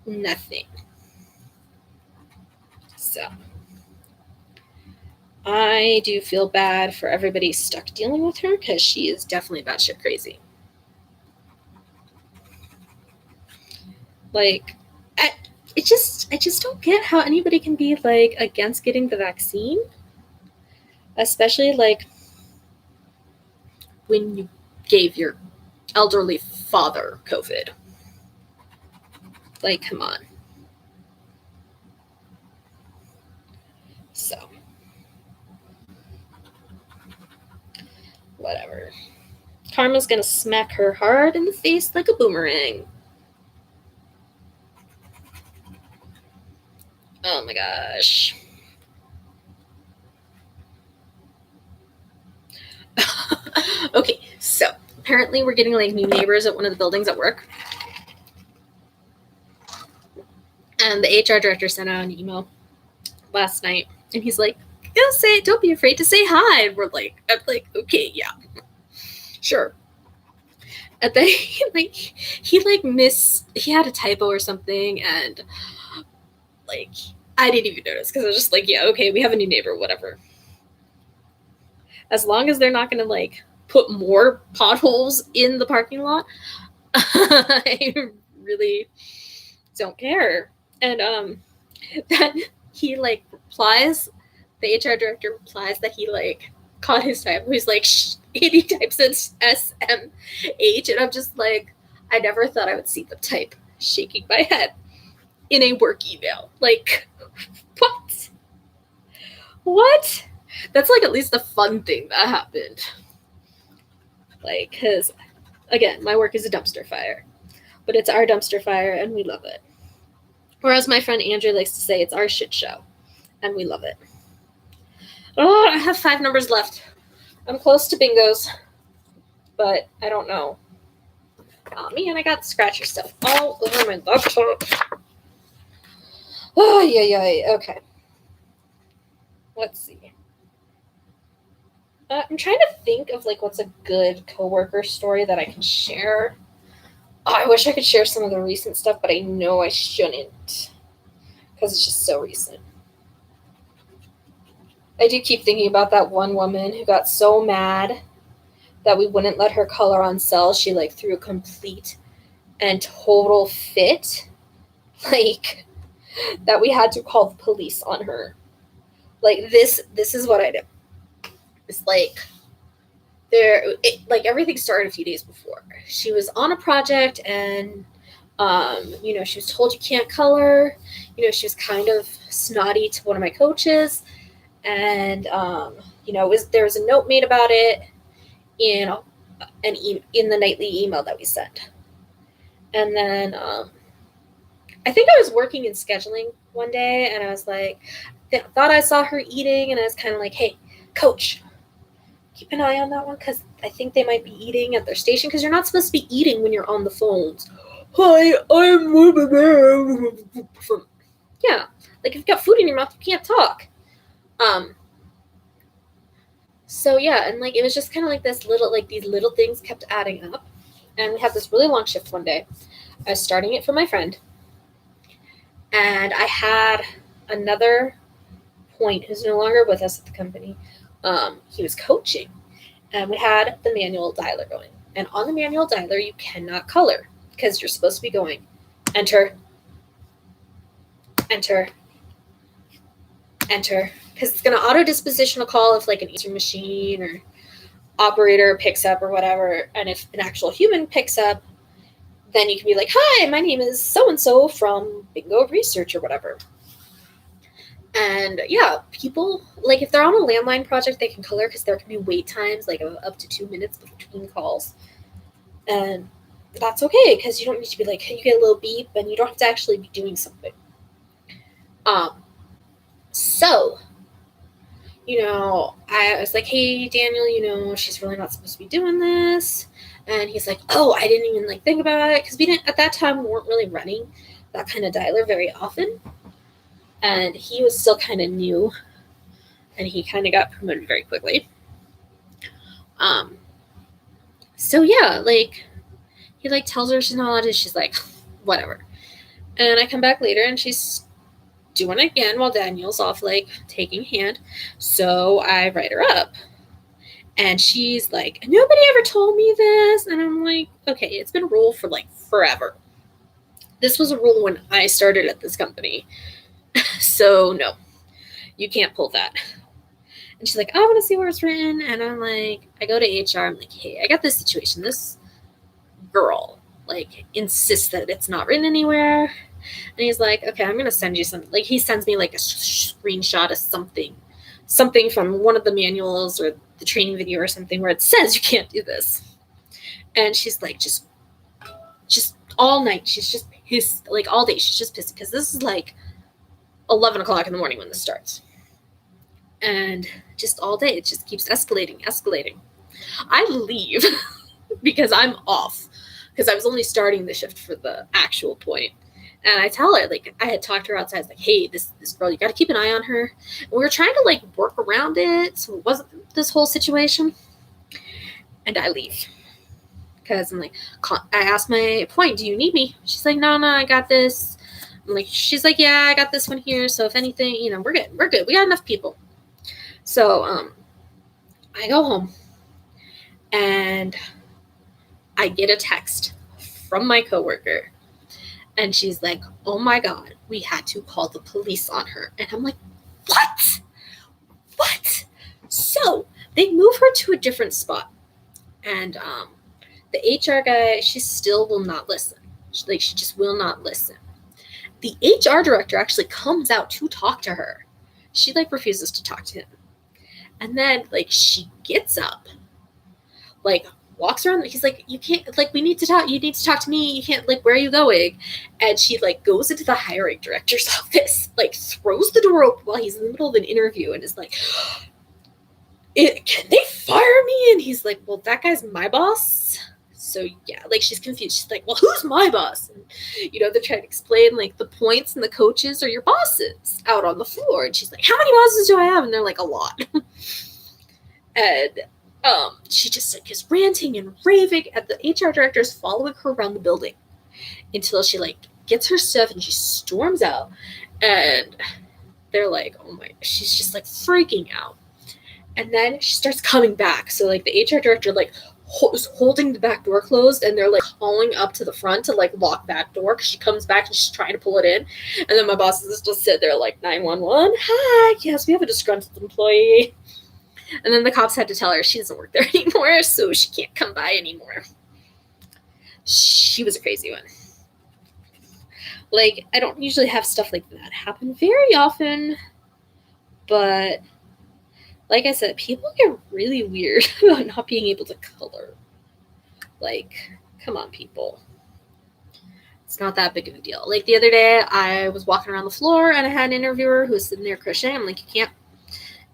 nothing. So, I do feel bad for everybody stuck dealing with her, because she is definitely batshit crazy. Like, I just don't get how anybody can be like against getting the vaccine, especially like when you gave your elderly father COVID. Like, come on. So, whatever. Karma's gonna smack her hard in the face like a boomerang. Oh my gosh. Okay, so apparently we're getting like new neighbors at one of the buildings at work. And the HR director sent out an email last night, and he's like, don't be afraid to say hi. I'm like, okay, yeah, sure. And then he had a typo or something, and like, I didn't even notice, because I was just like, yeah, okay, we have a new neighbor, whatever. As long as they're not gonna like put more potholes in the parking lot, I really don't care. And then he like replies, the HR director replies that he like caught his typo. He's like, he types in SMH, and I'm just like, I never thought I would see them type, shaking my head, in a work email. Like, what? What? That's like at least a fun thing that happened. Like, because again, my work is a dumpster fire, but it's our dumpster fire and we love it. Whereas my friend Andrew likes to say, it's our shit show and we love it. Oh, I have 5 numbers left. I'm close to bingos, but I don't know. Oh man, I got scratcher stuff all over my laptop. Oh, yeah. Okay. Let's see. I'm trying to think of like what's a good coworker story that I can share. Oh, I wish I could share some of the recent stuff, but I know I shouldn't, because it's just so recent. I do keep thinking about that one woman who got so mad that we wouldn't let her color on cells. She like threw a complete and total fit, like, that we had to call the police on her. Like, this is what I did. It's like, everything started a few days before. She was on a project, and she was told you can't color. She was kind of snotty to one of my coaches, and there was a note made about it in in the nightly email that we sent. And then I think I was working in scheduling one day, and I was like, thought I saw her eating, and I was kind of like, hey, coach, keep an eye on that one, because I think they might be eating at their station, because you're not supposed to be eating when you're on the phones. Hi, I'm... Yeah, like, if you've got food in your mouth, you can't talk. So, yeah, and, like, it was just kind of like this little, like, these little things kept adding up, and we had this really long shift one day. I was starting it for my friend, and I had another point who's no longer with us at the company. He was coaching, and we had the manual dialer going. And on the manual dialer, you cannot color, because you're supposed to be going enter, enter, enter, because it's going to auto disposition a call if like an answering machine or operator picks up or whatever. And if an actual human picks up, then you can be like, hi, my name is so-and-so from Bingo Research or whatever. And yeah, people, like if they're on a landline project, they can color because there can be wait times like up to 2 minutes between calls. And that's okay because you don't need to be like, you get a little beep and you don't have to actually be doing something. So, I was like, hey, Daniel, she's really not supposed to be doing this. And he's like, oh, I didn't even like think about it because we didn't, at that time, we weren't really running that kind of dialer very often. And he was still kind of new and he kind of got promoted very quickly. So yeah, like he like tells her she's not allowed to, she's like, whatever. And I come back later and she's doing it again while Daniel's off like taking hand. So I write her up. And she's like, nobody ever told me this. And I'm like, okay, it's been a rule for like forever. This was a rule when I started at this company. So no, you can't pull that. And she's like, I want to see where it's written. And I'm like, I go to HR. I'm like, hey, I got this situation. This girl like insists that it's not written anywhere. And he's like, okay, I'm going to send you something. Like he sends me like a screenshot of something from one of the manuals or the training video or something where it says you can't do this. And she's like, just all night. She's just pissed, like all day. She's just pissed because this is like 11 o'clock in the morning when this starts. And just all day, it just keeps escalating. I leave because I'm off because I was only starting the shift for the actual point. And I tell her, like, I had talked to her outside. I was like, hey, this girl, you got to keep an eye on her. And we were trying to, like, work around it. So it wasn't this whole situation. And I leave. Because I'm like, I asked my point, do you need me? She's like, no, I got this. I'm like, she's like, yeah, I got this one here. So if anything, we're good. We got enough people. So I go home. And I get a text from my coworker. And she's like, oh my God, we had to call the police on her. And I'm like, what? So they move her to a different spot. And the HR guy, she still will not listen. She just will not listen. The HR director actually comes out to talk to her. She like refuses to talk to him. And then like she gets up, like walks around. He's like, you can't, like, we need to talk. You need to talk to me. You can't, like, where are you going? And she, like, goes into the hiring director's office, like, throws the door open while he's in the middle of an interview and is like, can they fire me? And he's like, well, that guy's my boss. So, yeah, like, she's confused. She's like, well, who's my boss? And, they're trying to explain, like, the points and the coaches are your bosses out on the floor. And she's like, how many bosses do I have? And they're like, a lot. And she just like is ranting and raving, and the HR director is following her around the building until she like gets her stuff and she storms out. And they're like, oh my, she's just like freaking out. And then she starts coming back. So like the HR director like is holding the back door closed, and they're like hauling up to the front to like lock that door because she comes back and she's trying to pull it in. And then my boss is just sit there like 911. Hi, yes, we have a disgruntled employee. And then the cops had to tell her she doesn't work there anymore, so she can't come by anymore. She was a crazy one. Like, I don't usually have stuff like that happen very often, but like I said, people get really weird about not being able to color. Like, come on, people. It's not that big of a deal. Like, the other day, I was walking around the floor, and I had an interviewer who was sitting there crocheting. I'm like, you can't.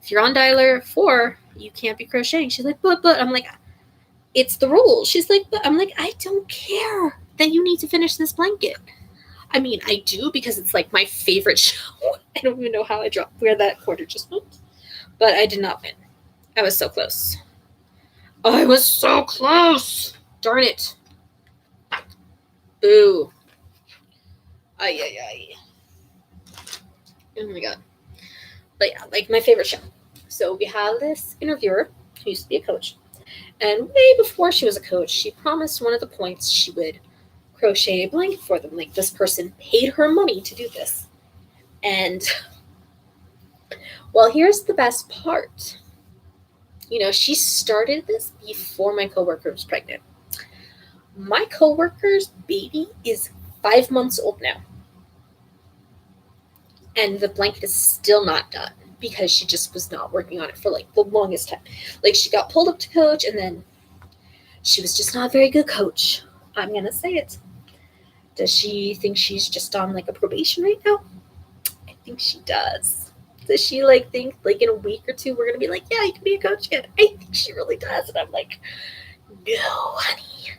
If you're on dialer 4, you can't be crocheting. She's like, but I'm like, it's the rule. She's like, but I'm like, I don't care that you need to finish this blanket. I mean, I do because it's like my favorite show. I don't even know how I dropped where that quarter just went, but I did not win. I was so close. I was so close. Darn it. Boo. Ay. Oh my God. But yeah, like my favorite show. So we have this interviewer who used to be a coach. And way before she was a coach, she promised one of the points she would crochet a blanket for them. Like this person paid her money to do this. And Well, here's the best part. She started this before my coworker was pregnant. My coworker's baby is 5 months old now. And the blanket is still not done because she just was not working on it for like the longest time. Like she got pulled up to coach and then she was just not a very good coach. I'm going to say it. Does she think she's just on like a probation right now? I think she does. Does she like think like in a week or two we're going to be like, yeah, you can be a coach again? I think she really does. And I'm like, no, honey,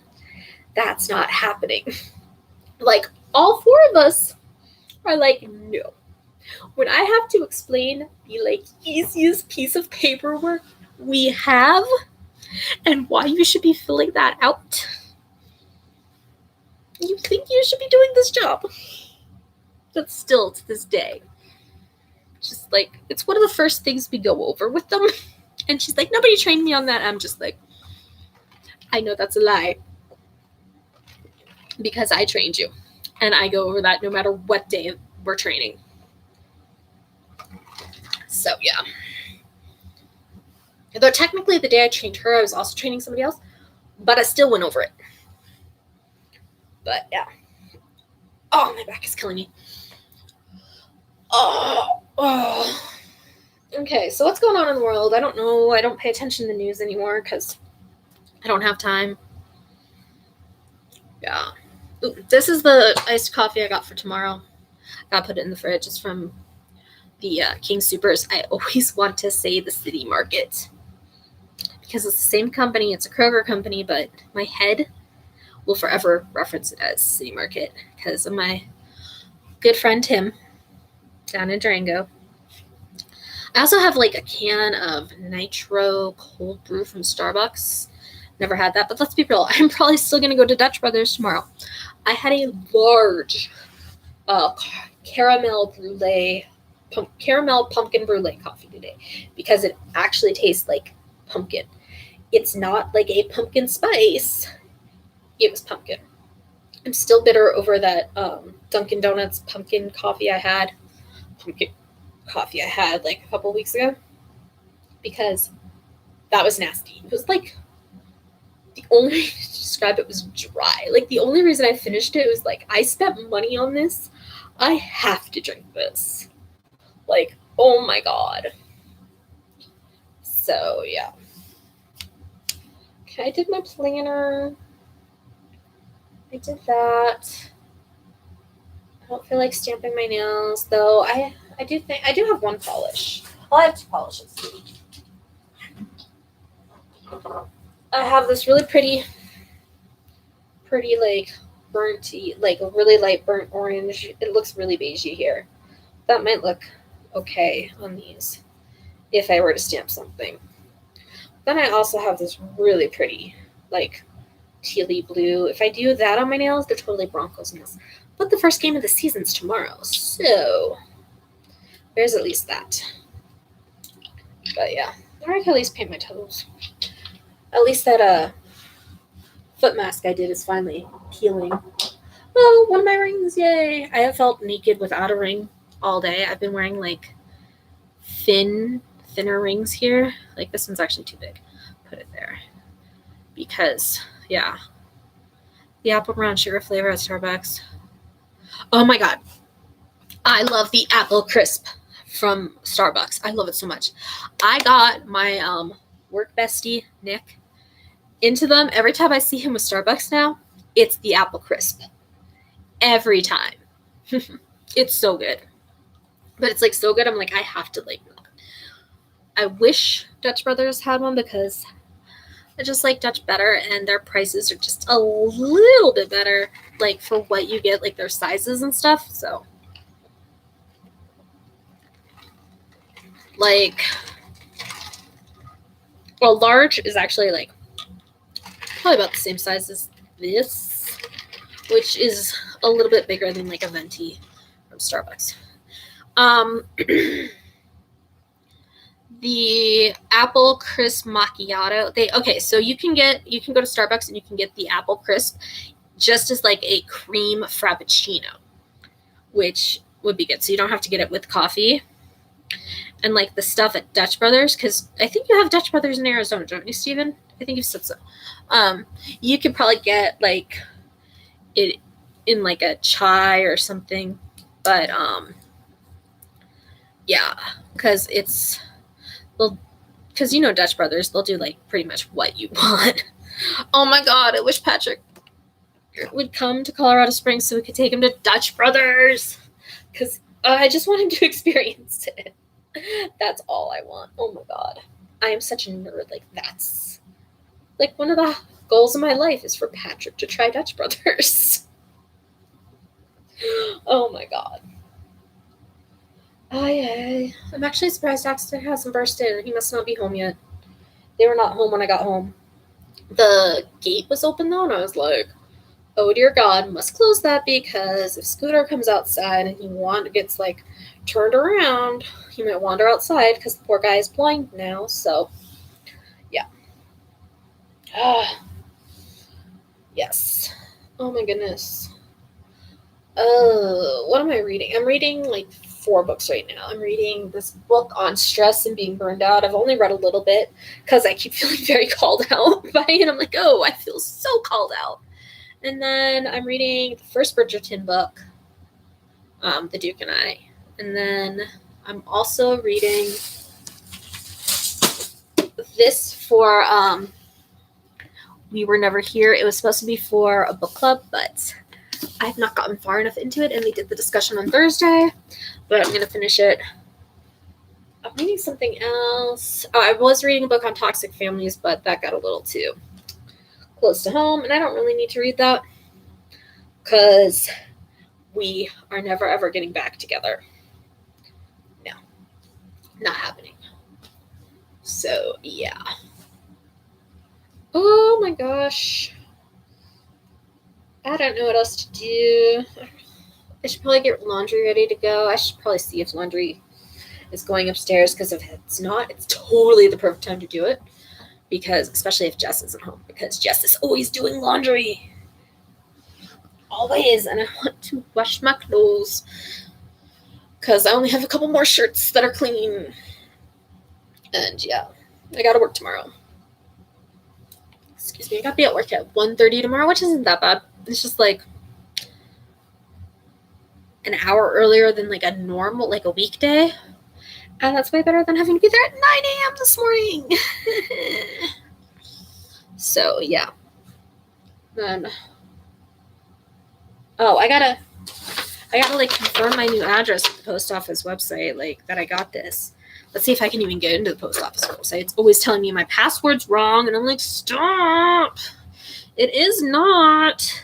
that's not happening. Like all four of us are like, no. When I have to explain the like easiest piece of paperwork we have and why you should be filling that out, you think you should be doing this job. But still, to this day, just like, it's one of the first things we go over with them. And she's like, nobody trained me on that. I'm just like, I know that's a lie. Because I trained you. And I go over that no matter what day we're training. So, yeah. Though technically the day I trained her, I was also training somebody else. But I still went over it. But, yeah. Oh, my back is killing me. Oh. Okay, so what's going on in the world? I don't know. I don't pay attention to the news anymore because I don't have time. Yeah. Ooh, this is the iced coffee I got for tomorrow. I gotta put it in the fridge. It's from the King Supers. I always want to say the City Market because it's the same company. It's a Kroger company, but my head will forever reference it as City Market because of my good friend Tim down in Durango. I also have like a can of nitro cold brew from Starbucks. Never had that, but let's be real. I'm probably still going to go to Dutch Brothers tomorrow. I had a large caramel pumpkin brulee coffee today because it actually tastes like pumpkin. It's not like a pumpkin spice. It was pumpkin. I'm still bitter over that Dunkin' Donuts pumpkin coffee I had. Like a couple weeks ago because that was nasty. It was like the only way to describe it was dry. Like the only reason I finished it was like I spent money on this. I have to drink this. Like, oh my god. So yeah. Okay, I did my planner. I did that. I don't feel like stamping my nails though. I do have one polish. Well, I have two polishes. I have this really pretty like burnty, like a really light burnt orange. It looks really beigey here. That might look okay on these if I were to stamp something. Then I also have this really pretty like tealy blue. If I do that on my nails, they're totally Broncos nails. But the first game of the season's tomorrow, so there's at least that. But yeah, I can at least paint my toes. At least that foot mask I did is finally peeling. Oh, one of my rings, yay! I have felt naked without a ring all day. I've been wearing like thinner rings here. Like this one's actually too big. Put it there. Because, yeah. The apple brown sugar flavor at Starbucks. Oh my god. I love the apple crisp from Starbucks. I love it so much. I got my work bestie, Nick, into them. Every time I see him with Starbucks now, it's the apple crisp. Every time. It's so good. But it's like so good, I'm like, I have to like that. I wish Dutch Brothers had one because I just like Dutch better and their prices are just a little bit better, like for what you get, like their sizes and stuff. So like a large is actually like probably about the same size as this, which is a little bit bigger than like a venti from Starbucks. The apple crisp macchiato. So you can go to Starbucks and you can get the apple crisp just as like a cream frappuccino, which would be good. So you don't have to get it with coffee. and like the stuff at Dutch Brothers, because I think you have Dutch Brothers in Arizona, don't you, Steven? I think you said so. You could probably get like it in like a chai or something, but yeah, because it's because Dutch Brothers, they'll do like pretty much what you want. Oh my god, I wish Patrick would come to Colorado Springs so we could take him to Dutch Brothers, because I just want him to experience it. That's all I want. Oh my god, I am such a nerd. Like, that's like one of the goals of my life is for Patrick to try Dutch Brothers. Oh my god. Oh yeah. I'm actually surprised Axton hasn't burst in. He must not be home yet. They were not home when I got home. The gate was open though, and I was like, oh dear god, must close that, because if Scooter comes outside and he gets like turned around, he might wander outside, because the poor guy is blind now. So yeah. Yes. Oh my goodness. What am I reading? I'm reading like 4 books right now. I'm reading this book on stress and being burned out. I've only read a little bit because I keep feeling very called out by it. I'm like, oh, I feel so called out. And then I'm reading the first Bridgerton book, The Duke and I. And then I'm also reading this for We Were Never Here. It was supposed to be for a book club, but I've not gotten far enough into it, and we did the discussion on Thursday, but I'm going to finish it. I'm reading something else. Oh, I was reading a book on toxic families, but that got a little too close to home, and I don't really need to read that because we are never ever getting back together. No, not happening. So yeah. Oh my gosh, I don't know what else to do. I should probably get laundry ready to go. I should probably see if laundry is going upstairs, because if it's not, it's totally the perfect time to do it, because especially if Jess isn't home, because Jess is always doing laundry. Always. And I want to wash my clothes because I only have a couple more shirts that are clean. And yeah, I gotta work tomorrow. Excuse me, I gotta be at work at 1:30 tomorrow, which isn't that bad. It's just like an hour earlier than like a normal, like a weekday. And that's way better than having to be there at 9 a.m. this morning. So yeah. Then I gotta like confirm my new address with the post office website, like that I got this. Let's see if I can even get into the post office website. It's always telling me my password's wrong, and I'm like, stop. It is not.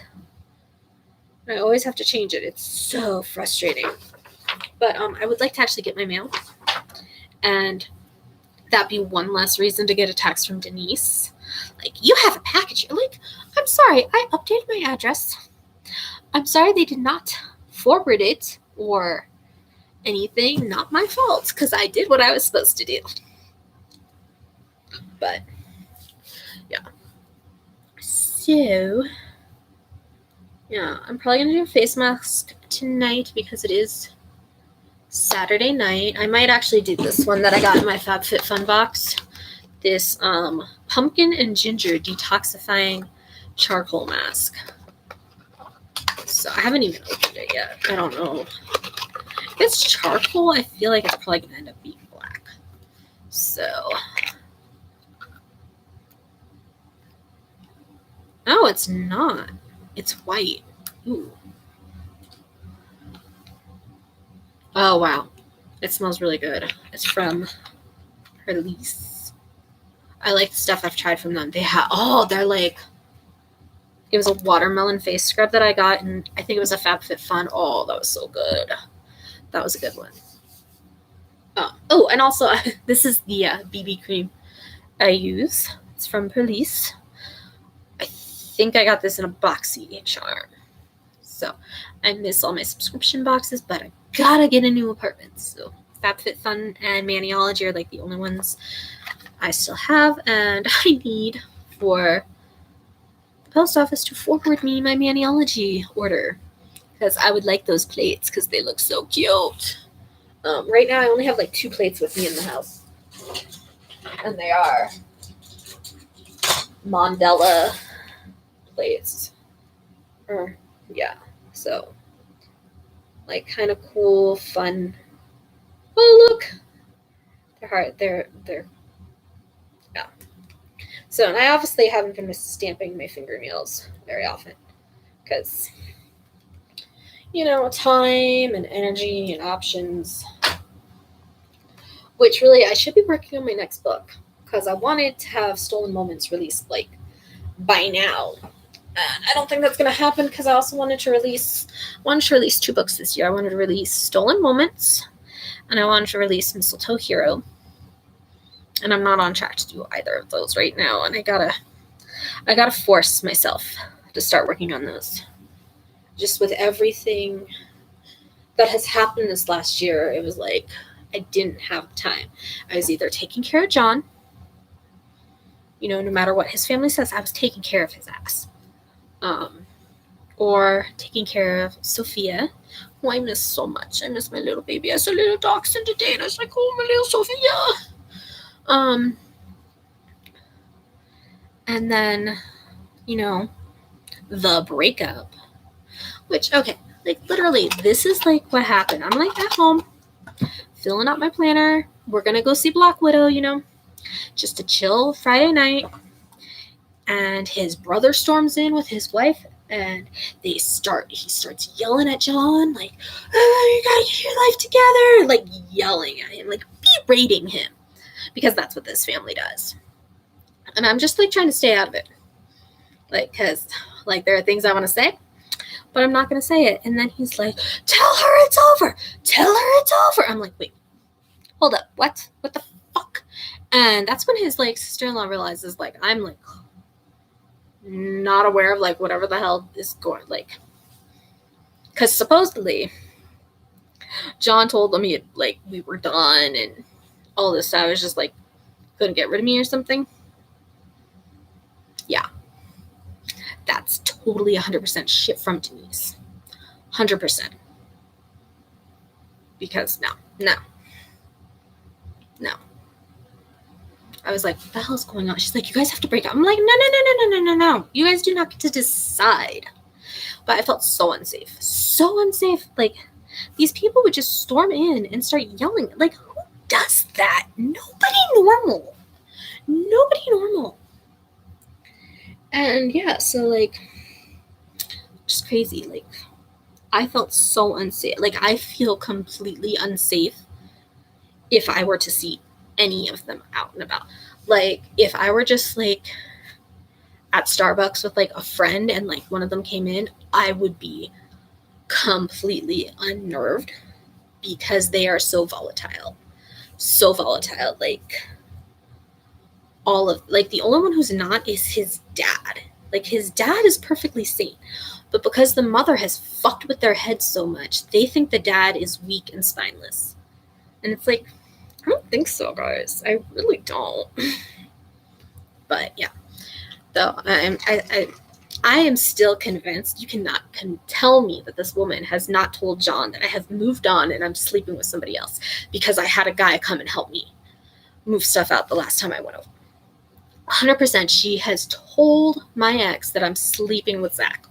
I always have to change it. It's so frustrating. But I would like to actually get my mail, and that'd be one less reason to get a text from Denise. Like, you have a package. You're like, I'm sorry, I updated my address. I'm sorry they did not forward it or anything. Not my fault, because I did what I was supposed to do. But yeah. So yeah, I'm probably gonna do a face mask tonight because it is Saturday night. I might actually do this one that I got in my FabFitFun box. This pumpkin and ginger detoxifying charcoal mask. So I haven't even opened it yet. I don't know. If it's charcoal, I feel like it's probably going to end up being black. So. Oh, it's not. It's white. Ooh. Oh, wow. It smells really good. It's from Release. I like the stuff I've tried from them. They're like, it was a watermelon face scrub that I got, and I think it was a FabFitFun. Oh, that was so good. That was a good one. Oh, and also, this is the BB cream I use. It's from Police. I think I got this in a boxy charm. So, I miss all my subscription boxes, but I gotta get a new apartment. So, FabFitFun and Maniology are like the only ones I still have, and I need for the post office to forward me my Maniology order, because I would like those plates because they look so cute. Right now I only have like 2 plates with me in the house. And they are Mandela plates. Yeah. So, like, kind of cool, fun. Oh, look! They're hard. They're yeah. So, and I obviously haven't been stamping my fingernails very often because, time and energy and options. Which really, I should be working on my next book because I wanted to have Stolen Moments released like by now. And I don't think that's going to happen because I also wanted to release 2 books this year. I wanted to release Stolen Moments and I wanted to release Mistletoe Hero. And I'm not on track to do either of those right now. And I gotta force myself to start working on those. Just with everything that has happened this last year, it was like I didn't have time. I was either taking care of John, no matter what his family says, I was taking care of his ass. Or taking care of Sophia, who I miss so much. I miss my little baby. I saw little dachshund today, and I was like, oh, my little Sophia. And then, the breakup. Which, okay, like, literally, this is, like, what happened. I'm, like, at home, filling out my planner. We're gonna go see Black Widow, just a chill Friday night. And his brother storms in with his wife, and he starts yelling at John, like, oh, you gotta get your life together, like, yelling at him, like, berating him, because that's what this family does. And I'm just, like, trying to stay out of it, like, because, like, there are things I want to say, but I'm not going to say it. And then he's like, tell her it's over. I'm like, wait, hold up. What the fuck? And that's when his, like, sister-in-law realizes, like, I'm, like, not aware of, like, whatever the hell is going, like, because supposedly John told them we were done and all this stuff. I was just, like, couldn't get rid of me or something. Yeah. That's totally 100% shit from Denise. 100%. Because no. I was like, what the hell's going on? She's like, you guys have to break up. I'm like, no. You guys do not get to decide. But I felt so unsafe. Like, these people would just storm in and start yelling. Like, who does that? Nobody normal. And yeah, so, like, just crazy. Like, I felt so unsafe. Like, I feel completely unsafe if I were to see any of them out and about. Like, if I were just, like, at Starbucks with, like, a friend and, like, one of them came in, I would be completely unnerved because they are so volatile. Like, the only one who's not is his dad. Like, his dad is perfectly sane. But because the mother has fucked with their heads so much, they think the dad is weak and spineless. And it's like, I don't think so, guys. I really don't. But yeah. Though I am still convinced. You cannot tell me that this woman has not told John that I have moved on and I'm sleeping with somebody else because I had a guy come and help me move stuff out the last time I went over. 100% she has told my ex that I'm sleeping with Zach.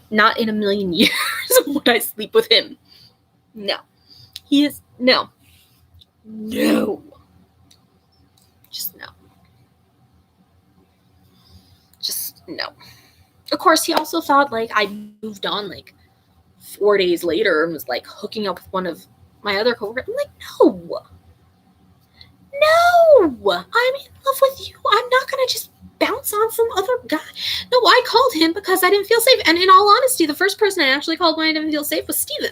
Not in a million years would I sleep with him. No. He is, no. Just no. Of course, he also thought, like, I moved on, like, 4 days later and was, like, hooking up with one of my other coworkers. I'm like, no. I'm in love with you. I'm not going to just bounce on some other guy. No, I called him because I didn't feel safe. And in all honesty, the first person I actually called when I didn't feel safe was Steven.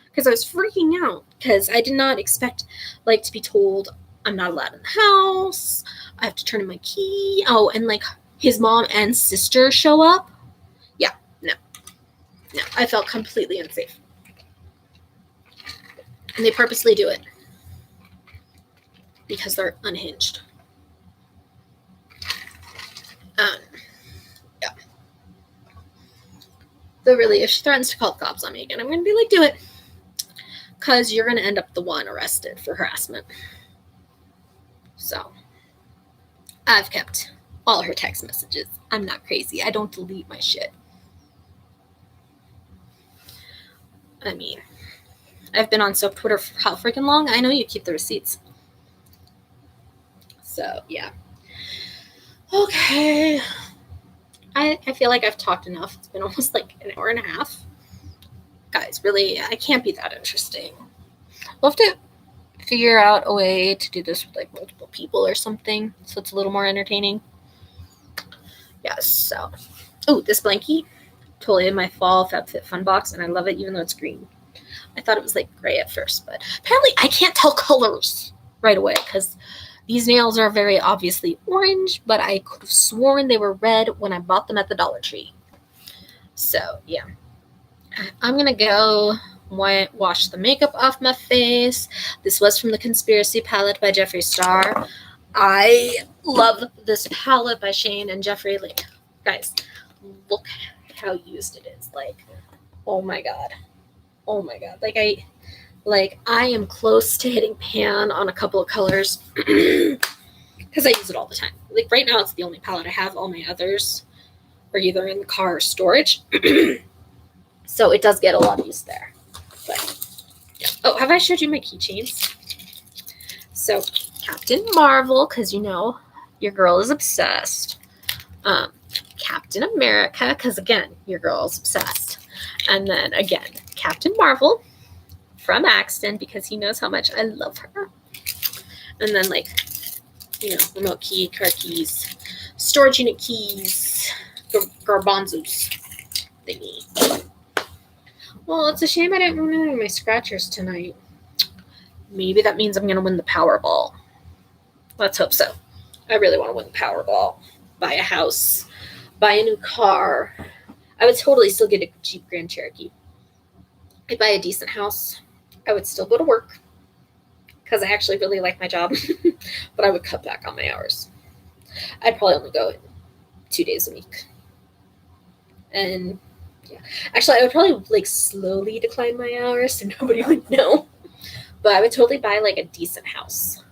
Because I was freaking out. Because I did not expect, like, to be told I'm not allowed in the house. I have to turn in my key. Oh, and, like, his mom and sister show up. Yeah, no. I felt completely unsafe. And they purposely do it. Because they're unhinged. Yeah. So really, if she threatens to call the cops on me again, I'm going to be like, do it. because you're going to end up the one arrested for harassment. So I've kept all her text messages. I'm not crazy. I don't delete my shit. I mean, I've been on soap Twitter for how freaking long? I know you keep the receipts. So, yeah. Okay. I feel like I've talked enough. It's been almost like an hour and a half. Guys, really, I can't be that interesting. We'll have to figure out a way to do this with like multiple people or something so it's a little more entertaining. Yes, so. Oh, this blankie. Totally in my fall FabFitFun box, and I love it even though it's green. I thought it was like gray at first, but apparently I can't tell colors right away because these nails are very obviously orange, but I could have sworn they were red when I bought them at the Dollar Tree. So, yeah. I'm going to go wash the makeup off my face. This was from the Conspiracy palette by Jeffree Star. I love this palette by Shane and Jeffree. Like, guys, look how used it is. Like, oh my god. Like I am close to hitting pan on a couple of colors because I use it all the time. Like right now it's the only palette I have. All my others are either in the car or storage. So it does get a lot of use there. But yeah. Oh, have I showed you my keychains? So Captain Marvel, because you know your girl is obsessed. Captain America, because again, your girl's obsessed. And then again, Captain Marvel from Axton, because he knows how much I love her. And then like, you know, remote key, car keys, storage unit keys, garbanzos thingy. Well, it's a shame I didn't remember my scratchers tonight. Maybe that means I'm going to win the Powerball. Let's hope so. I really want to win the Powerball. Buy a house. Buy a new car. I would totally still get a Jeep Grand Cherokee. I'd buy a decent house. I would still go to work because I actually really like my job, but I would cut back on my hours. I'd probably only go 2 days a week. And yeah, actually, I would probably like slowly decline my hours so nobody would know. But I would totally buy like a decent house.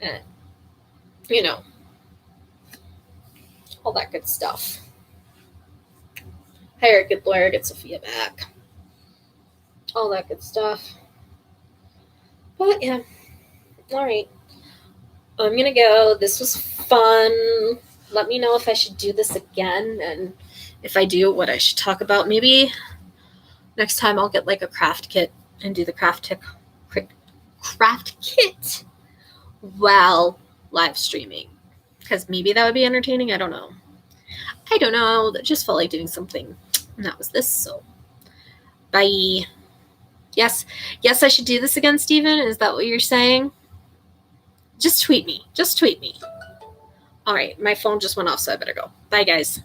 And, you know, all that good stuff. Hire a good lawyer, get Sophia back. All that good stuff. But yeah. Alright. I'm gonna go. This was fun. Let me know if I should do this again, and if I do, what I should talk about. Maybe next time I'll get like a craft kit and do the craft kit while live streaming. Because maybe that would be entertaining. I don't know. That just felt like doing something. And that was this. So bye. Yes, I should do this again, Steven. Is that what you're saying? Just tweet me. All right, my phone just went off, so I better go. Bye, guys.